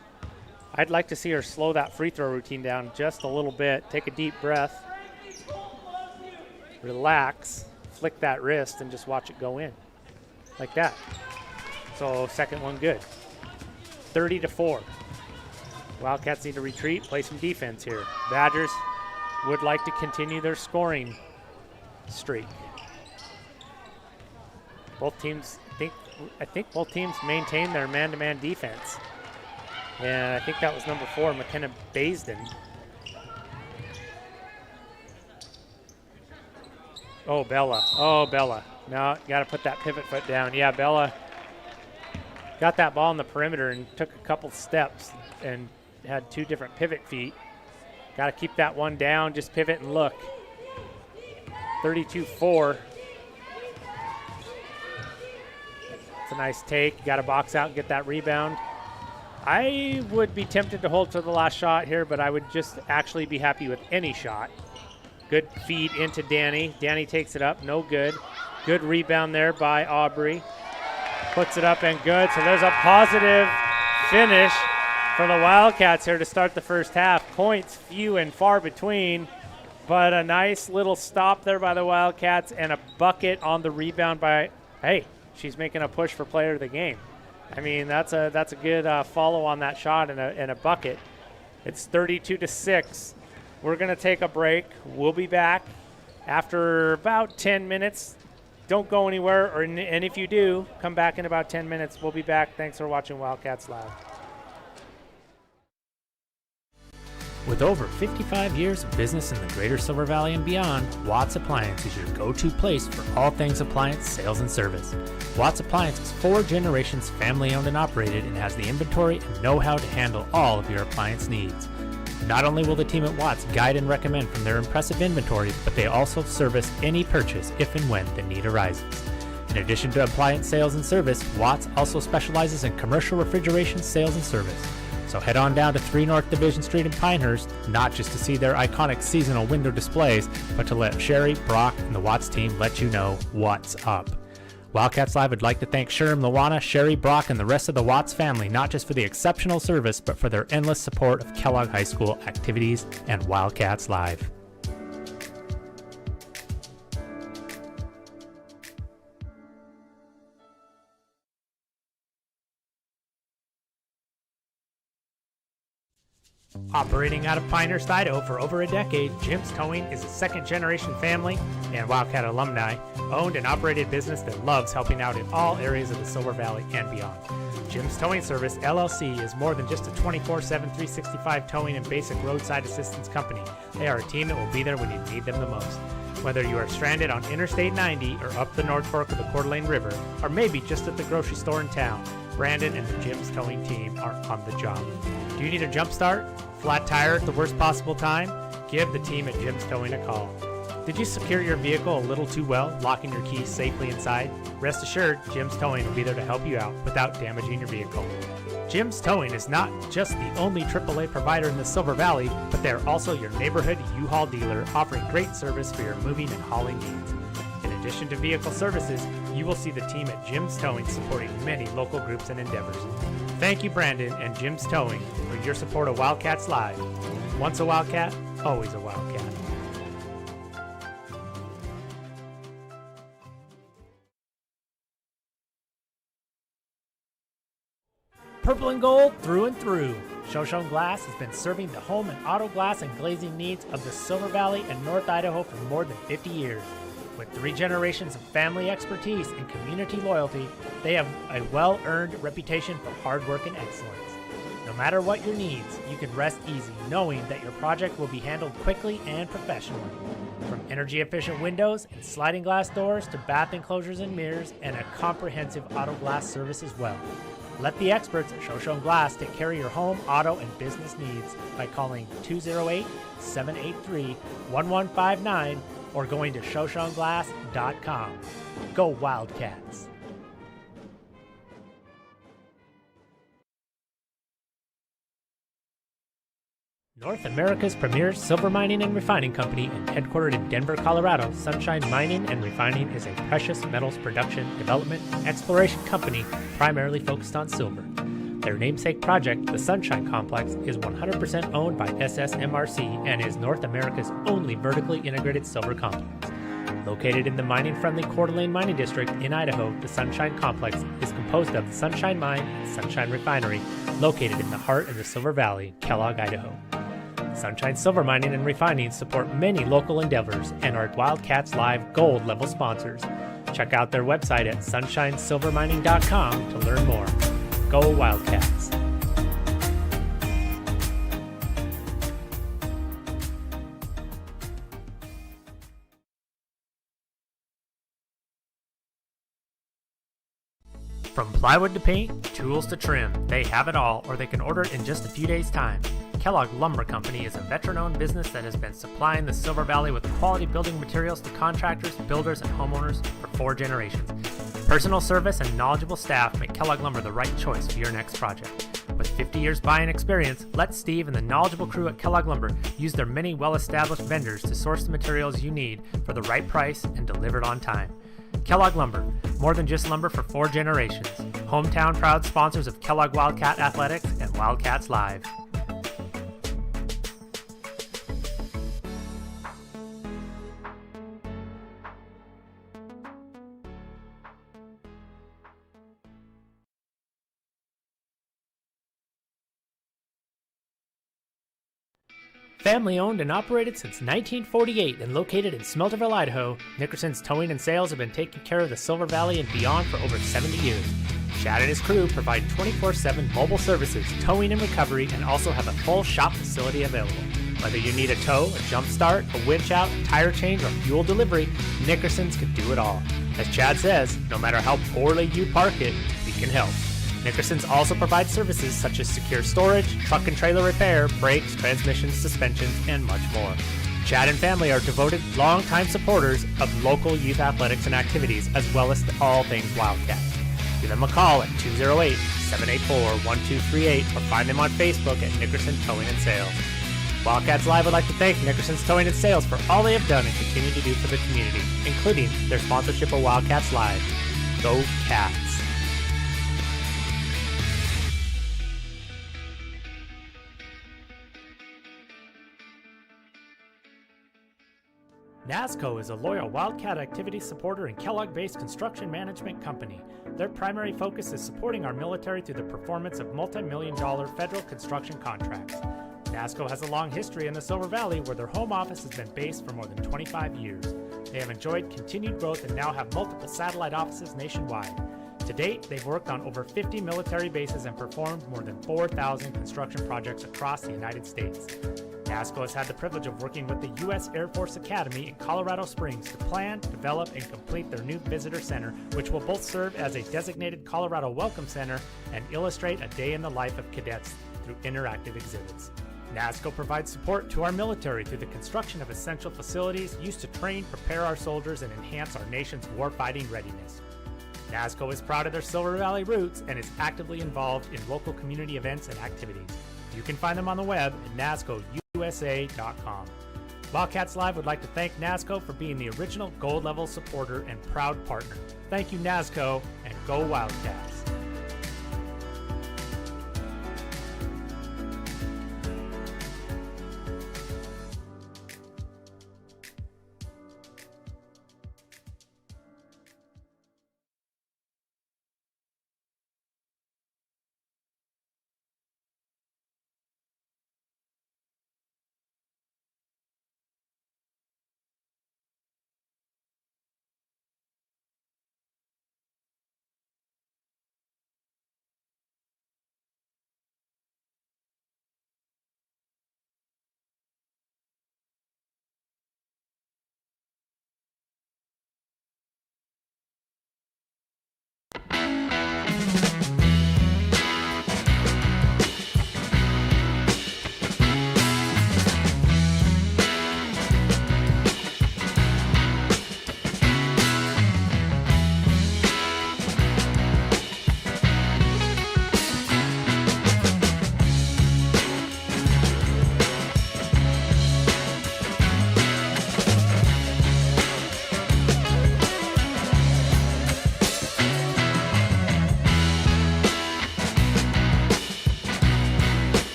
I'd like to see her slow that free throw routine down just a little bit. Take a deep breath, relax, flick that wrist, and just watch it go in like that. So second one good. 30-4. Wildcats need to retreat, play some defense here. Badgers would like to continue their scoring streak. Both teams, I think both teams maintain their man-to-man defense. And I think that was number 4, McKenna Baisden. Oh, Bella. Oh, Bella. No, got to put that pivot foot down. Yeah, Bella got that ball in the perimeter and took a couple steps and had 2 different pivot feet. Got to keep that one down, just pivot and look. 32-4. It's a nice take. Got to box out and get that rebound. I would be tempted to hold to the last shot here, but I would just actually be happy with any shot. Good feed into Danny. Danny takes it up, no good. Good rebound there by Aubrey. Puts it up and good. So there's a positive finish for the Wildcats here to start the first half. Points few and far between, but a nice little stop there by the Wildcats and a bucket on the rebound by, hey, she's making a push for player of the game. I mean, that's a good follow on that shot and a bucket. It's 32-6. We're going to take a break. We'll be back after about 10 minutes. Don't go anywhere, and if you do, come back in about 10 minutes. We'll be back. Thanks for watching Wildcats Live. With over 55 years of business in the greater Silver Valley and beyond, Watts Appliance is your go-to place for all things appliance sales and service. Watts Appliance is 4 generations family-owned and operated and has the inventory and know-how to handle all of your appliance needs. Not only will the team at Watts guide and recommend from their impressive inventory, but they also service any purchase if and when the need arises. In addition to appliance sales and service, Watts also specializes in commercial refrigeration sales and service. So head on down to 3 North Division Street in Pinehurst, not just to see their iconic seasonal window displays, but to let Sherry, Brock, and the Watts team let you know what's up. Wildcats Live would like to thank Sherm, Luana, Sherry, Brock, and the rest of the Watts family, not just for the exceptional service, but for their endless support of Kellogg High School activities and Wildcats Live. Operating out of Pinehurst, Idaho for over a decade, Jim's Towing is a second-generation family and Wildcat alumni, owned and operated business that loves helping out in all areas of the Silver Valley and beyond. Jim's Towing Service, LLC, is more than just a 24/7, 365 towing and basic roadside assistance company. They are a team that will be there when you need them the most. Whether you are stranded on Interstate 90 or up the North Fork of the Coeur d'Alene River, or maybe just at the grocery store in town, Brandon and the Jim's Towing team are on the job. Do you need a jump start? Flat tire at the worst possible time? Give the team at Jim's Towing a call. Did you secure your vehicle a little too well, locking your keys safely inside? Rest assured, Jim's Towing will be there to help you out without damaging your vehicle. Jim's Towing is not just the only AAA provider in the Silver Valley, but they're also your neighborhood U-Haul dealer, offering great service for your moving and hauling needs. In addition to vehicle services, you will see the team at Jim's Towing supporting many local groups and endeavors. Thank you, Brandon and Jim's Towing, for your support of Wildcats Live. Once a Wildcat, always a Wildcat. Purple and gold through and through. Shoshone Glass has been serving the home and auto glass and glazing needs of the Silver Valley and North Idaho for more than 50 years. With 3 generations of family expertise and community loyalty, they have a well-earned reputation for hard work and excellence. No matter what your needs, you can rest easy knowing that your project will be handled quickly and professionally. From energy-efficient windows and sliding glass doors to bath enclosures and mirrors, and a comprehensive auto glass service as well. Let the experts at Shoshone Glass take care of your home, auto, and business needs by calling 208-783-1159 or going to shoshoneglass.com. Go Wildcats! North America's premier silver mining and refining company and headquartered in Denver, Colorado, Sunshine Mining and Refining is a precious metals production, development, and exploration company primarily focused on silver. Their namesake project, the Sunshine Complex, is 100% owned by SSMRC and is North America's only vertically integrated silver complex. Located in the mining-friendly Coeur d'Alene Mining District in Idaho, the Sunshine Complex is composed of the Sunshine Mine and Sunshine Refinery, located in the heart of the Silver Valley, Kellogg, Idaho. Sunshine Silver Mining and Refining support many local endeavors and are Wildcats Live Gold level sponsors. Check out their website at sunshinesilvermining.com to learn more. Go Wildcats! From plywood to paint, tools to trim, they have it all, or they can order it in just a few days' time. Kellogg Lumber Company is a veteran-owned business that has been supplying the Silver Valley with quality building materials to contractors, builders, and homeowners for 4 generations. Personal service and knowledgeable staff make Kellogg Lumber the right choice for your next project. With 50 years buying experience, let Steve and the knowledgeable crew at Kellogg Lumber use their many well-established vendors to source the materials you need for the right price and delivered on time. Kellogg Lumber, more than just lumber for 4 generations. Hometown proud sponsors of Kellogg Wildcat Athletics and Wildcats Live. Family owned and operated since 1948 and located in Smelterville, Idaho, Nickerson's Towing and Sales have been taking care of the Silver Valley and beyond for over 70 years. Chad and his crew provide 24/7 mobile services, towing and recovery, and also have a full shop facility available. Whether you need a tow, a jump start, a winch out, a tire change, or fuel delivery, Nickerson's can do it all. As Chad says, no matter how poorly you park it, we can help. Nickerson's also provides services such as secure storage, truck and trailer repair, brakes, transmissions, suspensions, and much more. Chad and family are devoted, longtime supporters of local youth athletics and activities, as well as all things Wildcats. Give them a call at 208-784-1238 or find them on Facebook at Nickerson Towing and Sales. Wildcats Live would like to thank Nickerson's Towing and Sales for all they have done and continue to do for the community, including their sponsorship of Wildcats Live. Go Cats! NASCO is a loyal Wildcat activity supporter and Kellogg-based construction management company. Their primary focus is supporting our military through the performance of multi-million-dollar federal construction contracts. NASCO has a long history in the Silver Valley where their home office has been based for more than 25 years. They have enjoyed continued growth and now have multiple satellite offices nationwide. To date, they've worked on over 50 military bases and performed more than 4,000 construction projects across the United States. NASCO has had the privilege of working with the U.S. Air Force Academy in Colorado Springs to plan, develop, and complete their new visitor center, which will both serve as a designated Colorado Welcome Center and illustrate a day in the life of cadets through interactive exhibits. NASCO provides support to our military through the construction of essential facilities used to train, prepare our soldiers, and enhance our nation's warfighting readiness. NASCO is proud of their Silver Valley roots and is actively involved in local community events and activities. You can find them on the web at nascousa.com. Wildcats Live would like to thank NASCO for being the original gold level supporter and proud partner. Thank you, NASCO, and go Wildcats!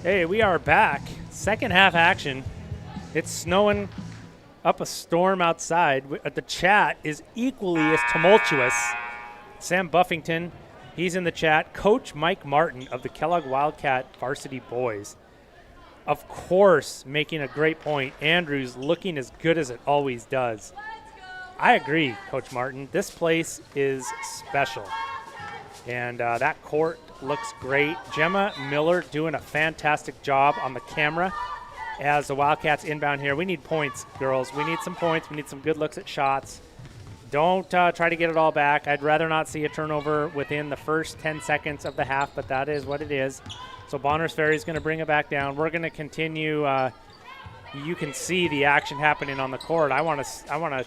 Hey, we are back. Second half action. It's snowing up a storm outside. The chat is equally as tumultuous. Sam Buffington, he's in the chat. Coach Mike Martin of the Kellogg Wildcat Varsity Boys. Of course, making a great point. Andrews looking as good as it always does. I agree, Coach Martin. This place is special. And that court looks great. Gemma Miller doing a fantastic job on the camera as the Wildcats inbound here. We need points, girls. We need some points. We need some good looks at shots. Don't try to get it all back. I'd rather not see a turnover within the first 10 seconds of the half, but that is what it is. So Bonners Ferry is going to bring it back down. We're going to continue. You can see the action happening on the court. I want to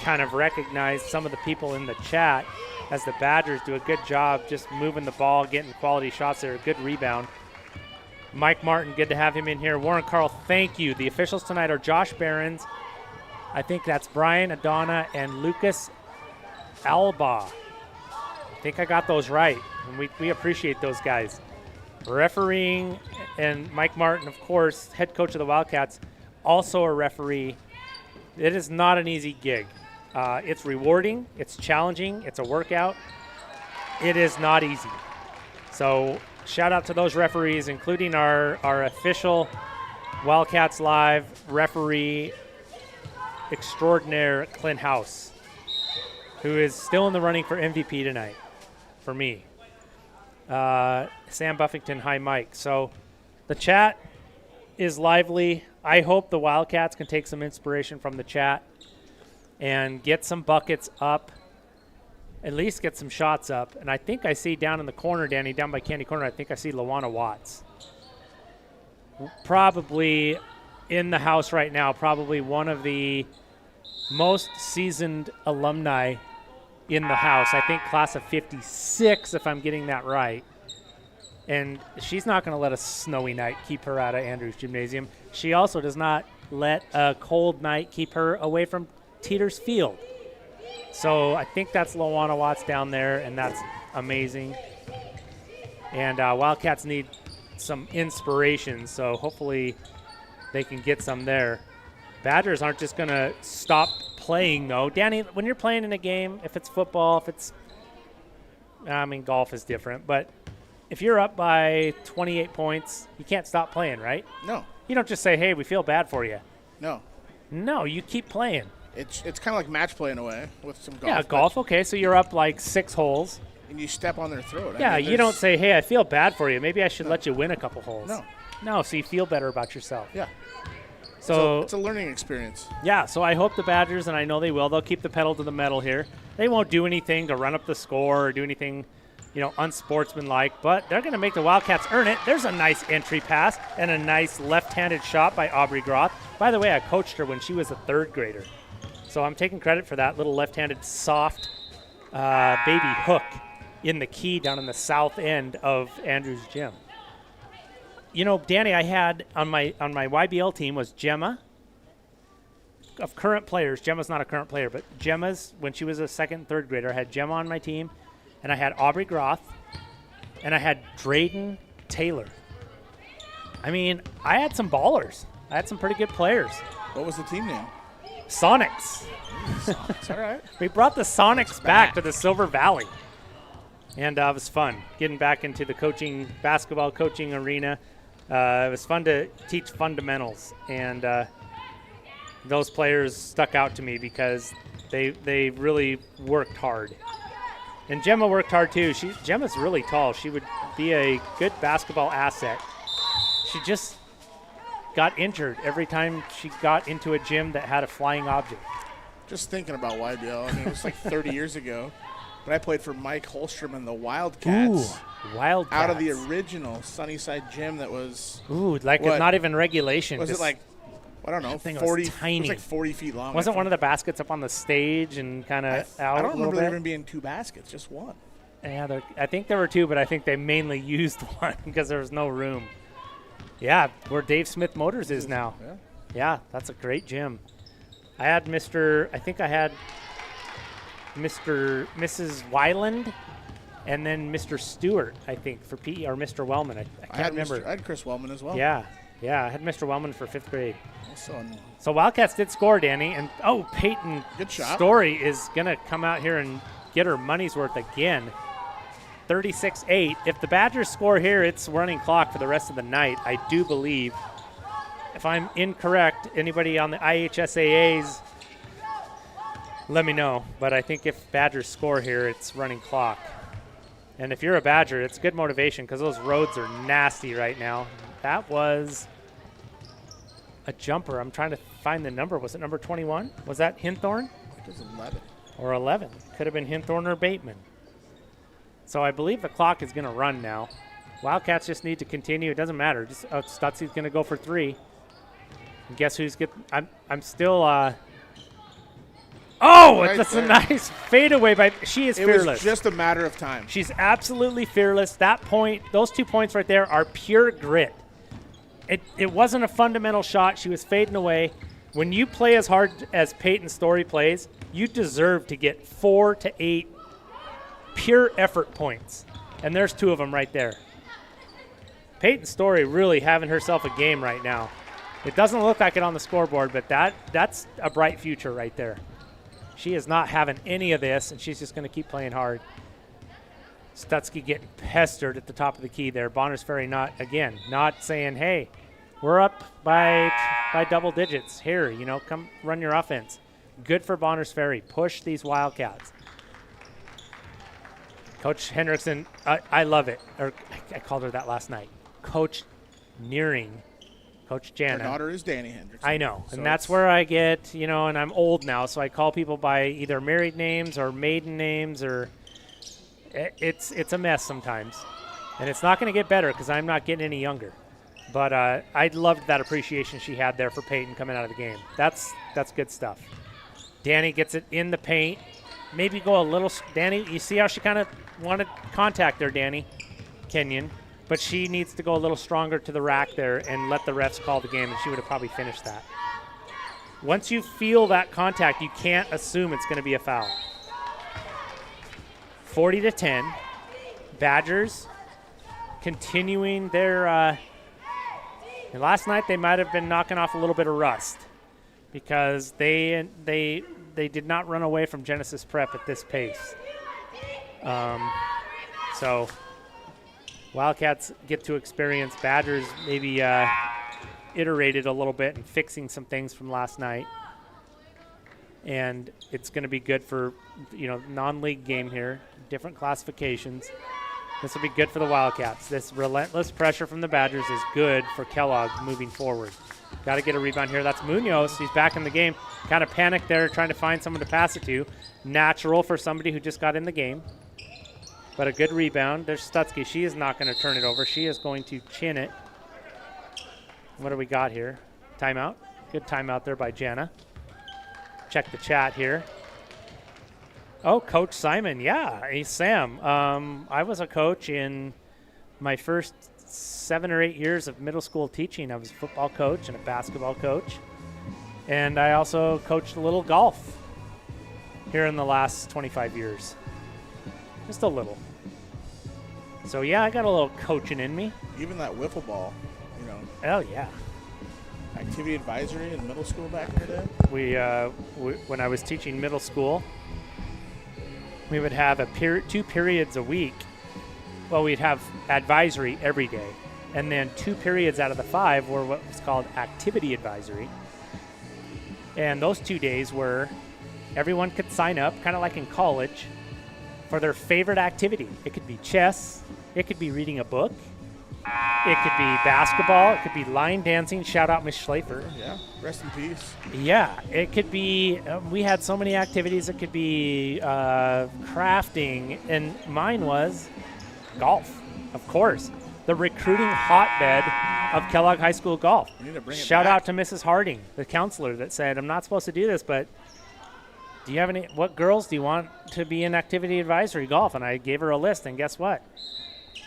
kind of recognize some of the people in the chat as the Badgers do a good job just moving the ball, getting quality shots there. A good rebound. Mike Martin, good to have him in here. Warren Carl, thank you. The officials tonight are Josh Behrens. I think that's Brian Adana and Lucas Alba. I think I got those right, and we appreciate those guys. Refereeing, and Mike Martin, of course, head coach of the Wildcats, also a referee. It is not an easy gig. It's rewarding, it's challenging, it's a workout. It is not easy. So shout out to those referees, including our official Wildcats Live referee extraordinaire, Clint House, who is still in the running for MVP tonight for me. Sam Buffington, hi Mike. So the chat is lively. I hope the Wildcats can take some inspiration from the chat and get some buckets up, at least get some shots up. And I think I see down in the corner, Danny, down by Candy Corner, I think I see Lawana Watts. Probably in the house right now, probably one of the most seasoned alumni in the house. I think class of 56, if I'm getting that right. And she's not going to let a snowy night keep her out of Andrews Gymnasium. She also does not let a cold night keep her away from Teeters Field. So I think that's Lawana Watts down there, and that's amazing. And Wildcats need some inspiration, so hopefully they can get some there. Badgers aren't just going to stop playing, though. Danny, when you're playing in a game, if it's football, if it's golf is different, but if you're up by 28 points, you can't stop playing, right? No. You don't just say, hey, we feel bad for you. No, you keep playing. It's kind of like match play in a way with some golf. Yeah, golf, okay, so you're up like 6 holes. And you step on their throat. Yeah, you don't say, hey, I feel bad for you. Maybe I should let you win a couple holes. No, so you feel better about yourself. Yeah. So it's a learning experience. Yeah, so I hope the Badgers, and I know they will, they'll keep the pedal to the metal here. They won't do anything to run up the score or do anything, unsportsmanlike, but they're going to make the Wildcats earn it. There's a nice entry pass and a nice left-handed shot by Aubrey Groth. By the way, I coached her when she was a 3rd grader. So I'm taking credit for that little left-handed soft baby hook in the key down in the south end of Andrews Gym. Danny, I had on my YBL team was Gemma. Of current players, Gemma's not a current player, but Gemma's, when she was a 2nd and 3rd grader, I had Gemma on my team, and I had Aubrey Groth, and I had Drayden Taylor. I had some ballers. I had some pretty good players. What was the team name? Sonics. All right. We brought the Sonics back to the Silver Valley. And it was fun getting back into the basketball coaching arena. It was fun to teach fundamentals. And those players stuck out to me because they really worked hard. And Gemma worked hard too. Gemma's really tall. She would be a good basketball asset. She just got injured every time she got into a gym that had a flying object. Just thinking about YBL, it was like 30 years ago. But I played for Mike Holstrom and the Wildcats. Ooh, Wildcats. Out of the original Sunnyside gym that was... not even regulation. Was it like, I don't know, 40? Tiny. It was like 40 feet long. Wasn't one of the baskets up on the stage and kind of out I don't remember there bit? even being 2 baskets, just one. Yeah, I think there were 2, but I think they mainly used one because there was no room. Yeah, where Dave Smith Motors is now. Yeah, that's a great gym. I had Mrs. Weiland and then Mr. Stewart, I think, for PE, or Mr. Wellman. I can't remember. I had Chris Wellman as well. Yeah, I had Mr. Wellman for 5th grade. Also, So Wildcats did score, Danny, and Peyton good shot. Story is going to come out here and get her money's worth again. 36-8. If the Badgers score here, it's running clock for the rest of the night, I do believe. If I'm incorrect, anybody on the IHSAAs, let me know. But I think if Badgers score here, it's running clock. And if you're a Badger, it's good motivation because those roads are nasty right now. That was a jumper. I'm trying to find the number. Was it number 21? Was that Hinthorn? I think it was 11. Or 11. Could have been Hinthorn or Bateman. So I believe the clock is going to run now. Wildcats just need to continue. It doesn't matter. Just Stutzy's going to go for 3. And guess who's getting? I'm still. That's a nice fadeaway by. She is fearless. It was just a matter of time. She's absolutely fearless. That point, those 2 points right there are pure grit. It wasn't a fundamental shot. She was fading away. When you play as hard as Peyton Story plays, you deserve to get 4 to 8 pure effort points. And there's 2 of them right there. Peyton Story really having herself a game right now. It doesn't look like it on the scoreboard, but that's a bright future right there. She is not having any of this, and she's just going to keep playing hard. Stutzky getting pestered at the top of the key there. Bonners Ferry not saying, hey, we're up by double digits. Here, come run your offense. Good for Bonners Ferry. Push these Wildcats. Coach Hendrickson, I love it. Or I called her that last night. Coach Nearing. Coach Jana. Her daughter is Danny Hendrickson. I know, so and that's where I get, and I'm old now, so I call people by either married names or maiden names, or it's a mess sometimes. And it's not going to get better because I'm not getting any younger. But I loved that appreciation she had there for Peyton coming out of the game. That's good stuff. Danny gets it in the paint. Maybe go a little – Danny, you see how she kind of wanted contact there, Danny Kenyon. But she needs to go a little stronger to the rack there and let the refs call the game, and she would have probably finished that. Once you feel that contact, you can't assume it's going to be a foul. 40-10. Badgers continuing their and last night they might have been knocking off a little bit of rust because they did not run away from Genesis Prep at this pace. So Wildcats get to experience Badgers maybe iterated a little bit and fixing some things from last night. And it's going to be good for, non-league game here, different classifications. This will be good for the Wildcats. This relentless pressure from the Badgers is good for Kellogg moving forward. Got to get a rebound here. That's Munoz. He's back in the game. Kind of panicked there trying to find someone to pass it to. Natural for somebody who just got in the game. But a good rebound. There's Stutzky. She is not going to turn it over. She is going to chin it. What do we got here? Timeout. Good timeout there by Jana. Check the chat here. Oh, Coach Simon. Yeah, hey, Sam. I was a coach in my first 7 or 8 years of middle school teaching. I was a football coach and a basketball coach. And I also coached a little golf here in the last 25 years. Just a little. So, yeah, I got a little coaching in me. Even that wiffle ball, Oh, yeah. Activity advisory in middle school back in the day. When I was teaching middle school, we would have 2 periods a week. Well, we'd have advisory every day. And then 2 periods out of the 5 were what was called activity advisory. And those 2 days were everyone could sign up, kind of like in college, for their favorite activity. It could be chess. It could be reading a book. It could be basketball. It could be line dancing. Shout out Miss Schleifer. Yeah, rest in peace. Yeah, it could be, we had so many activities. It could be crafting, and mine was golf, of course. The recruiting hotbed of Kellogg High School golf. We need to bring it Shout back. out to Mrs. Harding, the counselor that said, I'm not supposed to do this, but do you have what girls do you want to be in activity advisory golf? And I gave her a list, and guess what?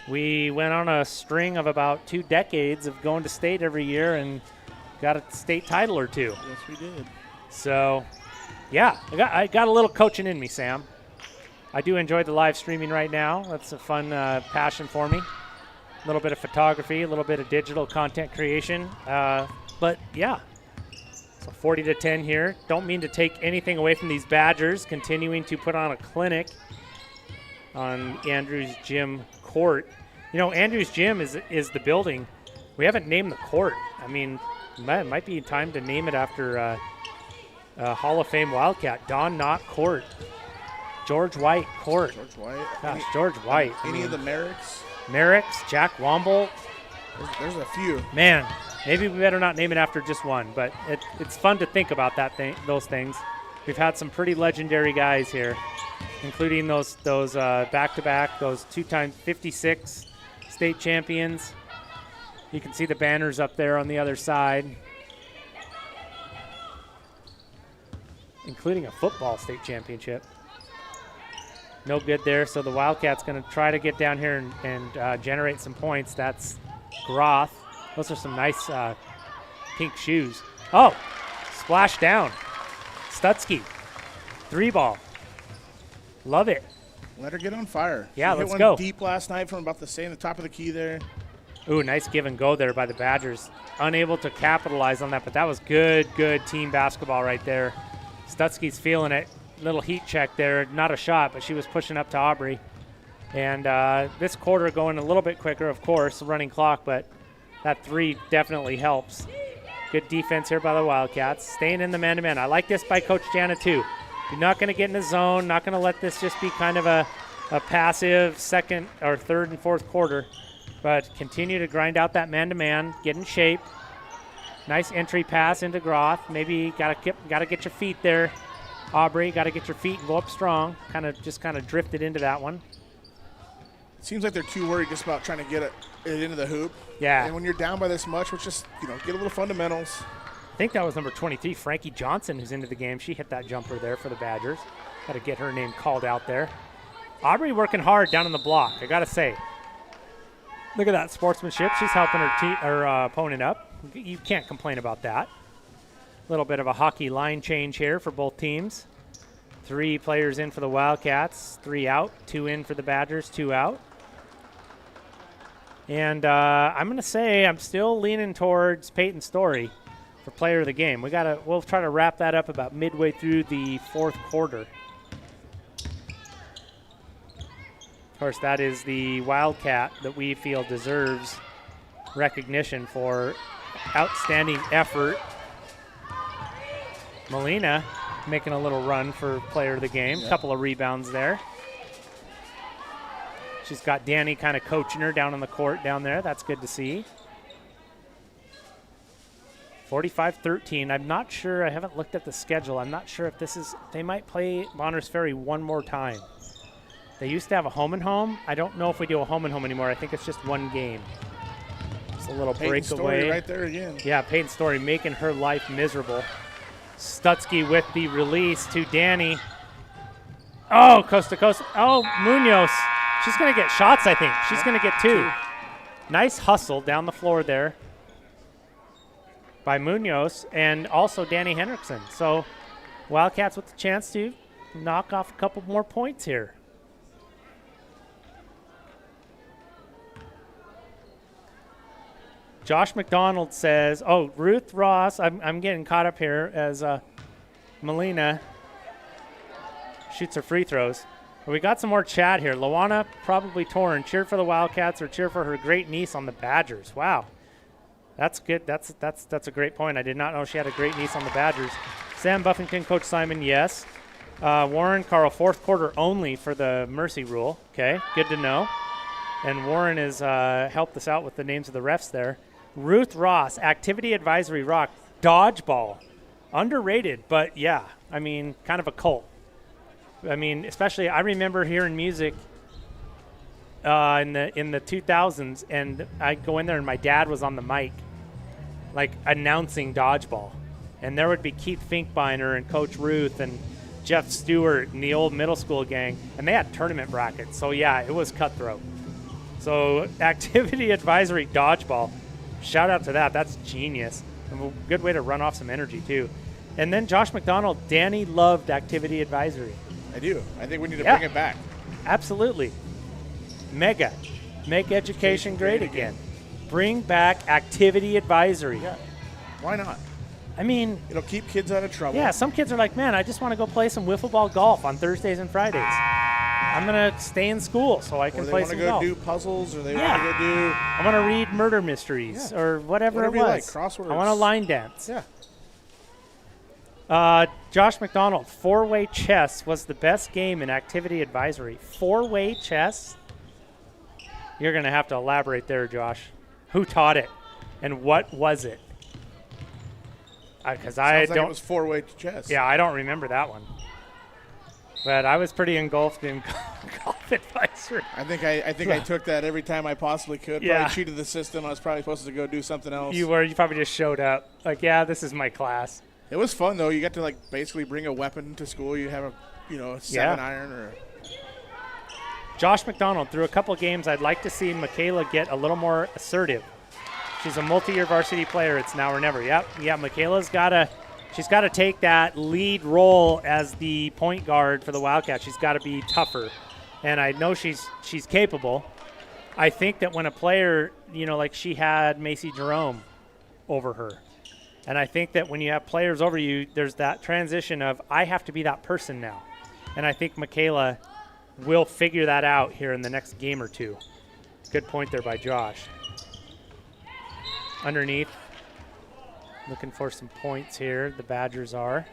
We went on a string of about 2 decades of going to state every year and got a state title or 2. Yes, we did. So, yeah, I got a little coaching in me, Sam. I do enjoy the live streaming right now. That's a fun passion for me. A little bit of photography, a little bit of digital content creation. But yeah, so 40-10 here. Don't mean to take anything away from these Badgers, continuing to put on a clinic on Andrews Gym court. You know, Andrews Gym is the building. We haven't named the court. I mean, it might be time to name it after Hall of Fame Wildcat, Don Knott Court, George White Court. George White. Gosh, George White. Any of the Merricks? Merricks, Jack Womble. There's a few. Man, maybe we better not name it after just one, but it's fun to think about those things. We've had some pretty legendary guys here, including those back-to-back, those 2-time 56 state champions. You can see the banners up there on the other side, including a football state championship. No good there, so the Wildcats going to try to get down here and generate some points. That's Groth. Those are some nice pink shoes. Oh, splash down. Stutzky, 3-ball. Love it. Let her get on fire. Yeah, she let's hit go. One deep last night from about the top of the key there. Ooh, nice give and go there by the Badgers. Unable to capitalize on that, but that was good team basketball right there. Stutzky's feeling it. Little heat check there. Not a shot, but she was pushing up to Aubrey. And this quarter going a little bit quicker, of course, running clock, but that 3 definitely helps. Good defense here by the Wildcats. Staying in the man-to-man. I like this by Coach Jana, too. You're not going to get in the zone, not going to let this just be kind of a passive second or third and fourth quarter, but continue to grind out that man-to-man, get in shape. Nice entry pass into Groth. Maybe got to get your feet there. Aubrey, got to get your feet and go up strong. Kind of drifted into that one. It seems like they're too worried just about trying to get it into the hoop. Yeah. And when you're down by this much, let's just get a little fundamentals. I think that was number 23, Frankie Johnson, who's into the game. She hit that jumper there for the Badgers. Got to get her name called out there. Aubrey working hard down on the block, I got to say. Look at that sportsmanship. She's helping her opponent up. You can't complain about that. A little bit of a hockey line change here for both teams. 3 players in for the Wildcats, 3 out, 2 in for the Badgers, 2 out. And I'm going to say I'm still leaning towards Peyton Story for player of the game. We'll try to wrap that up about midway through the fourth quarter. Of course, that is the Wildcat that we feel deserves recognition for outstanding effort. Molina making a little run for player of the game. Yep. Couple of rebounds there. She's got Danny kind of coaching her down on the court down there. That's good to see. 45-13. I'm not sure. I haven't looked at the schedule. I'm not sure if this is – they might play Bonners Ferry one more time. They used to have a home and home. I don't know if we do a home and home anymore. I think it's just one game. It's a little Peyton Story breakaway. right there again. Yeah, Peyton Story making her life miserable. Stutzky with the release to Danny. Oh, coast to coast. Oh, Munoz. She's going to get shots, I think. She's going to get 2. Nice hustle down the floor there by Munoz and also Danny Hendrickson. So Wildcats with the chance to knock off a couple more points here. Josh McDonald says, oh, Ruth Ross, I'm getting caught up here as Melina shoots her free throws. But we got some more chat here. Luana, probably torn, cheered for the Wildcats or cheer for her great niece on the Badgers. Wow. That's good. That's a great point. I did not know she had a great niece on the Badgers. Sam Buffington, Coach Simon, yes. Warren, Carl, fourth quarter only for the mercy rule. Okay, good to know. And Warren has helped us out with the names of the refs there. Ruth Ross, activity advisory rock, dodgeball. Underrated, but yeah, I mean, kind of a cult. I mean, especially I remember hearing music in the 2000s, and I'd go in there and my dad was on the mic, like announcing dodgeball. And there would be Keith Finkbeiner and Coach Ruth and Jeff Stewart and the old middle school gang, and they had tournament brackets. So yeah, it was cutthroat. So activity advisory dodgeball, shout out to that. That's genius. And a good way to run off some energy too. And then Josh McDonald, Danny loved activity advisory. I do. I think we need to Yeah. bring it back. Absolutely. Mega. Make education great again. Bring back activity advisory. Yeah. Why not? I mean, It'll keep kids out of trouble. yeah, some kids are like, man, I just want to go play some wiffle ball golf on Thursdays and Fridays. I'm going to stay in school so I Or can they play want to some go golf. do puzzles, or they Yeah. want to go do. I want to read murder mysteries Yeah. or whatever Whatever it you was. like, crosswords. I want to line dance. Yeah. Josh McDonald, four-way chess was the best game in activity advisory. Four-way chess? You're going to have to elaborate there, Josh. Who taught it, and what was it? Because I Sounds like don't. it was four-way chess. Yeah, I don't remember that one. But I was pretty engulfed in golf advisory. I think I took that every time I possibly could. Yeah. Probably cheated the system. I was probably supposed to go do something else. You probably just showed up. Like, yeah, this is my class. It was fun though. You got to like basically bring a weapon to school. You have a 7-iron or. Josh McDonald, through a couple games, I'd like to see Michaela get a little more assertive. She's a multi-year varsity player. It's now or never. Yep. Michaela's she's got to take that lead role as the point guard for the Wildcats. She's got to be tougher, and I know she's capable. I think that when a player, like she had Macy Jerome over her, and I think that when you have players over you, there's that transition of I have to be that person now, and I think Michaela will figure that out here in the next game or two. Good point there by Josh. Underneath, looking for some points here. The Badgers are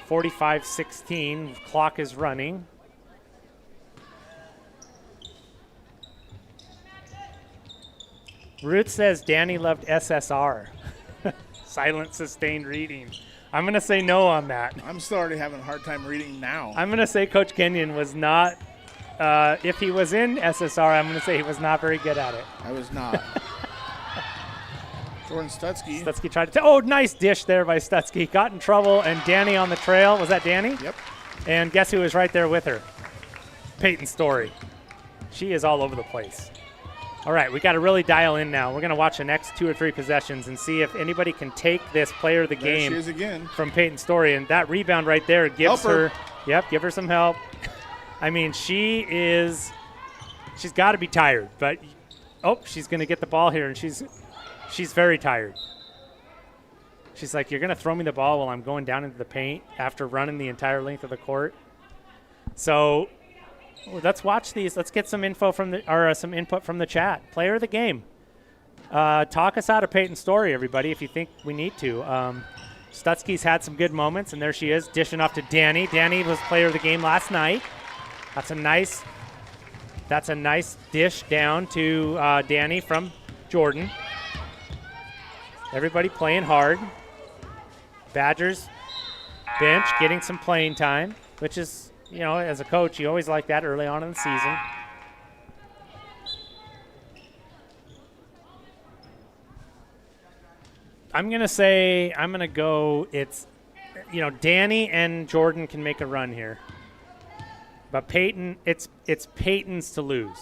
45-16. Clock is running. Ruth says Danny loved SSR. Silent sustained reading. I'm going to say no on that. I'm still already having a hard time reading now. I'm going to say Coach Kenyon was not, if he was in SSR, I'm going to say he was not very good at it. I was not. Jordan Stutzky. Stutzky tried to nice dish there by Stutzky. Got in trouble, and Danny on the trail. Was that Danny? Yep. And guess who was right there with her? Peyton Story. She is all over the place. All right, we got to really dial in now. We're going to watch the next 2 or 3 possessions and see if anybody can take this player of the There game she is again. from Peyton Story. And that rebound right there gives her. Yep, give her some help. I mean, she's got to be tired. But, she's going to get the ball here, and she's very tired. She's like, you're going to throw me the ball while I'm going down into the paint after running the entire length of the court. So let's watch these. Let's get some info some input from the chat. Player of the game. Talk us out of Peyton Story, everybody, if you think we need to. Stutzky's had some good moments, and there she is, dishing off to Danny. Danny was player of the game last night. That's a nice dish down to Danny from Jordan. Everybody playing hard. Badgers bench getting some playing time, which is, as a coach, you always like that early on in the season. I'm going to go, Danny and Jordan can make a run here. But Peyton, it's Peyton's to lose.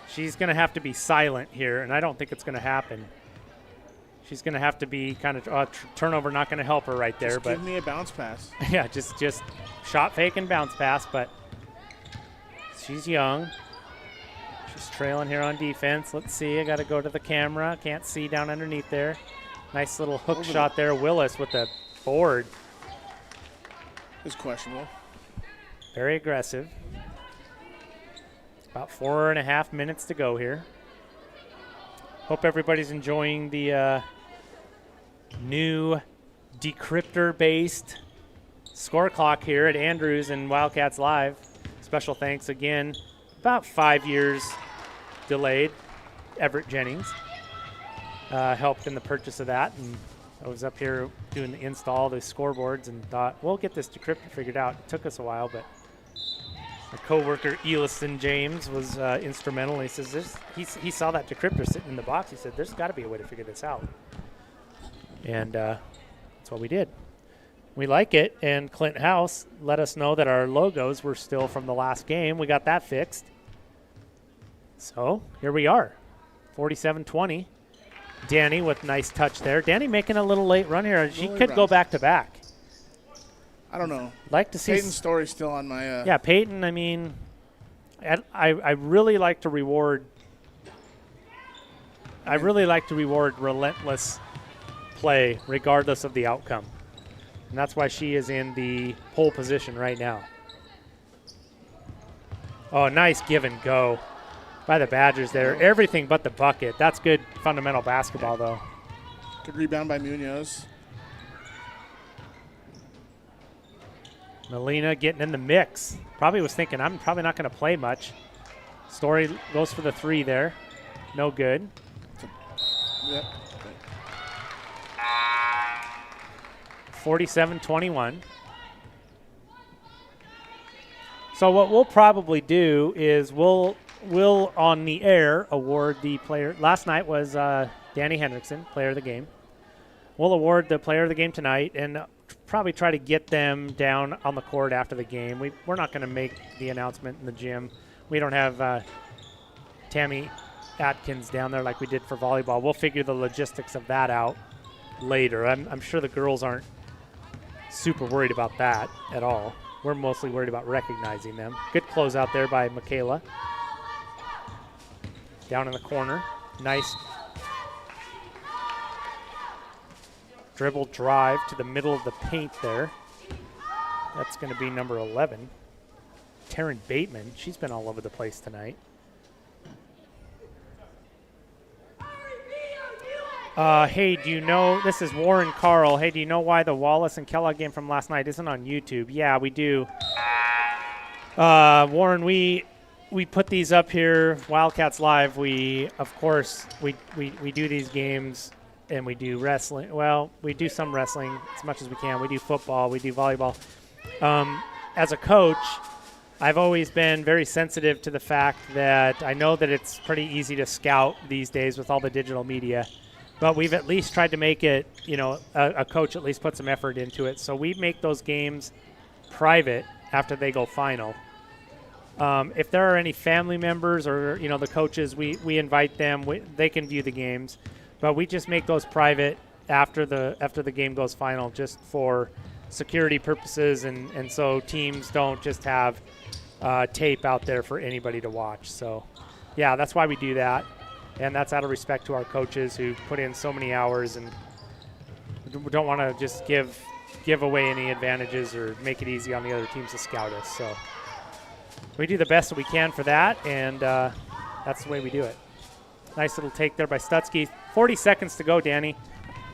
She's going to have to be silent here, and I don't think it's going to happen. She's going to have to be kind of turnover, not going to help her right there. Just give me a bounce pass. Yeah, just shot fake and bounce pass, but she's young. She's trailing here on defense. Let's see. I got to go to the camera. Can't see down underneath there. Nice little hook shot there. Willis with the board. It's questionable. Very aggressive. About 4.5 minutes to go here. Hope everybody's enjoying the new decryptor-based score clock here at Andrews and Wildcats Live. Special thanks again, about 5 years delayed. Everett Jennings helped in the purchase of that, and I was up here doing the install, the scoreboards, and thought, we'll get this decryptor figured out. It took us a while, but my coworker Eliston James was instrumental. He says he saw that decryptor sitting in the box. He said, there's got to be a way to figure this out. And that's what we did. We like it, and Clint House let us know that our logos were still from the last game. We got that fixed. So here we are, 47-20. Danny with nice touch there. Danny making a little late run here. She could go back to back. I don't know. Like to see Peyton's story's still on my. Yeah, Peyton. I mean, I really like to reward. I really like to reward relentless play, regardless of the outcome, and that's why she is in the pole position right now. Oh, nice give and go by the Badgers there. Everything but the bucket. That's good fundamental basketball, though. Good rebound by Munoz. Melina getting in the mix. Probably was thinking, I'm probably not going to play much. Story goes for the 3 there. No good. Yep. 47-21. So what we'll probably do is we'll on the air award the player. Last night was Danny Hendrickson, player of the game. We'll award the player of the game tonight and probably try to get them down on the court after the game. We're not going to make the announcement in the gym. We don't have Tammy Atkins down there like we did for volleyball. We'll figure the logistics of that out later. I'm sure the girls aren't super worried about that at all. We're mostly worried about recognizing them. Good close out there by Michaela. Down in the corner. Nice dribble drive to the middle of the paint there. That's going to be number 11. Taryn Bateman. She's been all over the place tonight. Hey, do you know, this is Warren Carl. Hey, do you know why the Wallace and Kellogg game from last night isn't on YouTube? Yeah, we do. Warren, we put these up here, Wildcats Live. We, of course, we do these games and we do wrestling. Well, we do some wrestling as much as we can. We do football. We do volleyball. As a coach, I've always been very sensitive to the fact that I know that it's pretty easy to scout these days with all the digital media. But we've at least tried to make it, you know, a coach at least put some effort into it. So we make those games private after they go final. If there are any family members or, you know, the coaches, we invite them. They can view the games. But we just make those private after the game goes final just for security purposes. And so teams don't just have tape out there for anybody to watch. So, yeah, that's why we do that. And that's out of respect to our coaches who put in so many hours and don't want to just give away any advantages or make it easy on the other teams to scout us. So we do the best that we can for that, and that's the way we do it. Nice little take there by Stutzky. 40 seconds to go, Danny.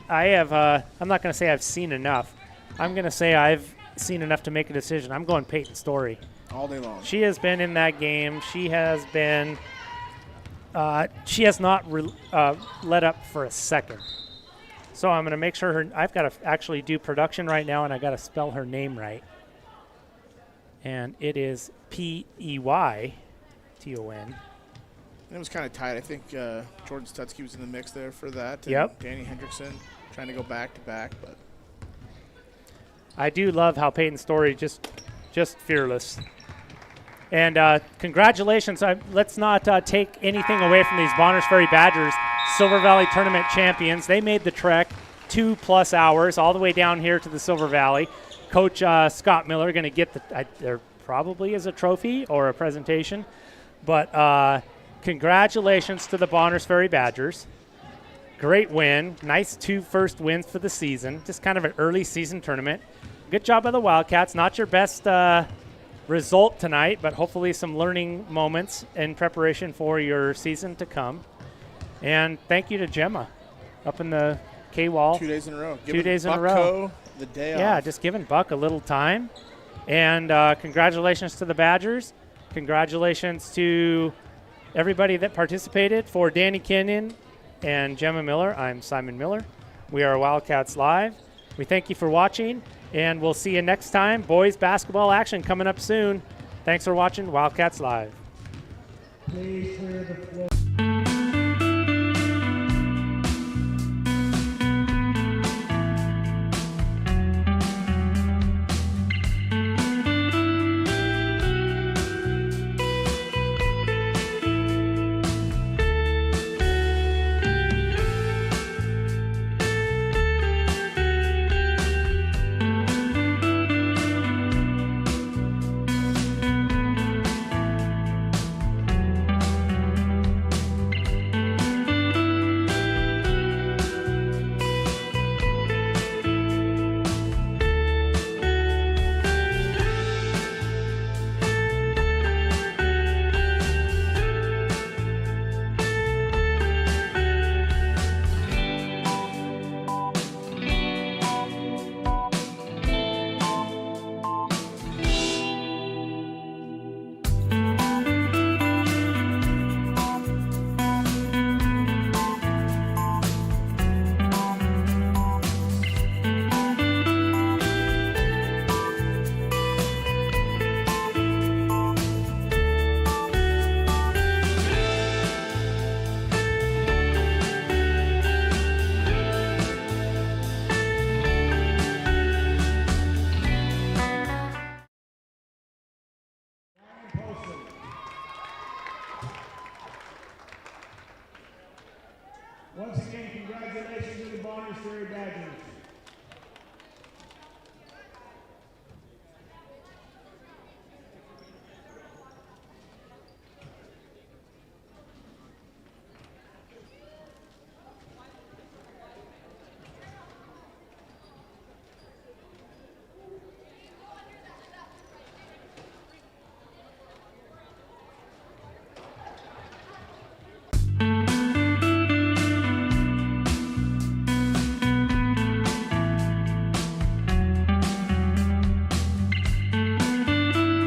I'm not going to say I've seen enough. I'm going to say I've seen enough to make a decision. I'm going Peyton Story. All day long. She has been in that game. She has been... she has not let up for a second. So I'm going to make sure I've got to actually do production right now, and I got to spell her name right. And it is Peyton. It was kind of tight. I think Jordan Stutzky was in the mix there for that. Yep. Danny Hendrickson trying to go back to back, but I do love how Peyton Story just fearless. And congratulations. Let's not take anything away from these Bonners Ferry Badgers, Silver Valley Tournament champions. They made the trek 2+ hours all the way down here to the Silver Valley. Coach Scott Miller going to get there probably is a trophy or a presentation. But congratulations to the Bonners Ferry Badgers. Great win. Nice 2 first wins for the season. Just kind of an early season tournament. Good job by the Wildcats. Not your best result tonight, but hopefully some learning moments in preparation for your season to come. And thank you to Gemma up in the K-Wall. 2 days in a row. 2 days in a row. Bucko the day off. Yeah, just giving Buck a little time. And congratulations to the Badgers. Congratulations to everybody that participated. For Danny Kenyon and Gemma Miller, I'm Simon Miller. We are Wildcats Live. We thank you for watching. And we'll see you next time. Boys basketball action coming up soon. Thanks for watching Wildcats Live. Please clear the floor. Once again, congratulations to the Bonners Ferry Badgers.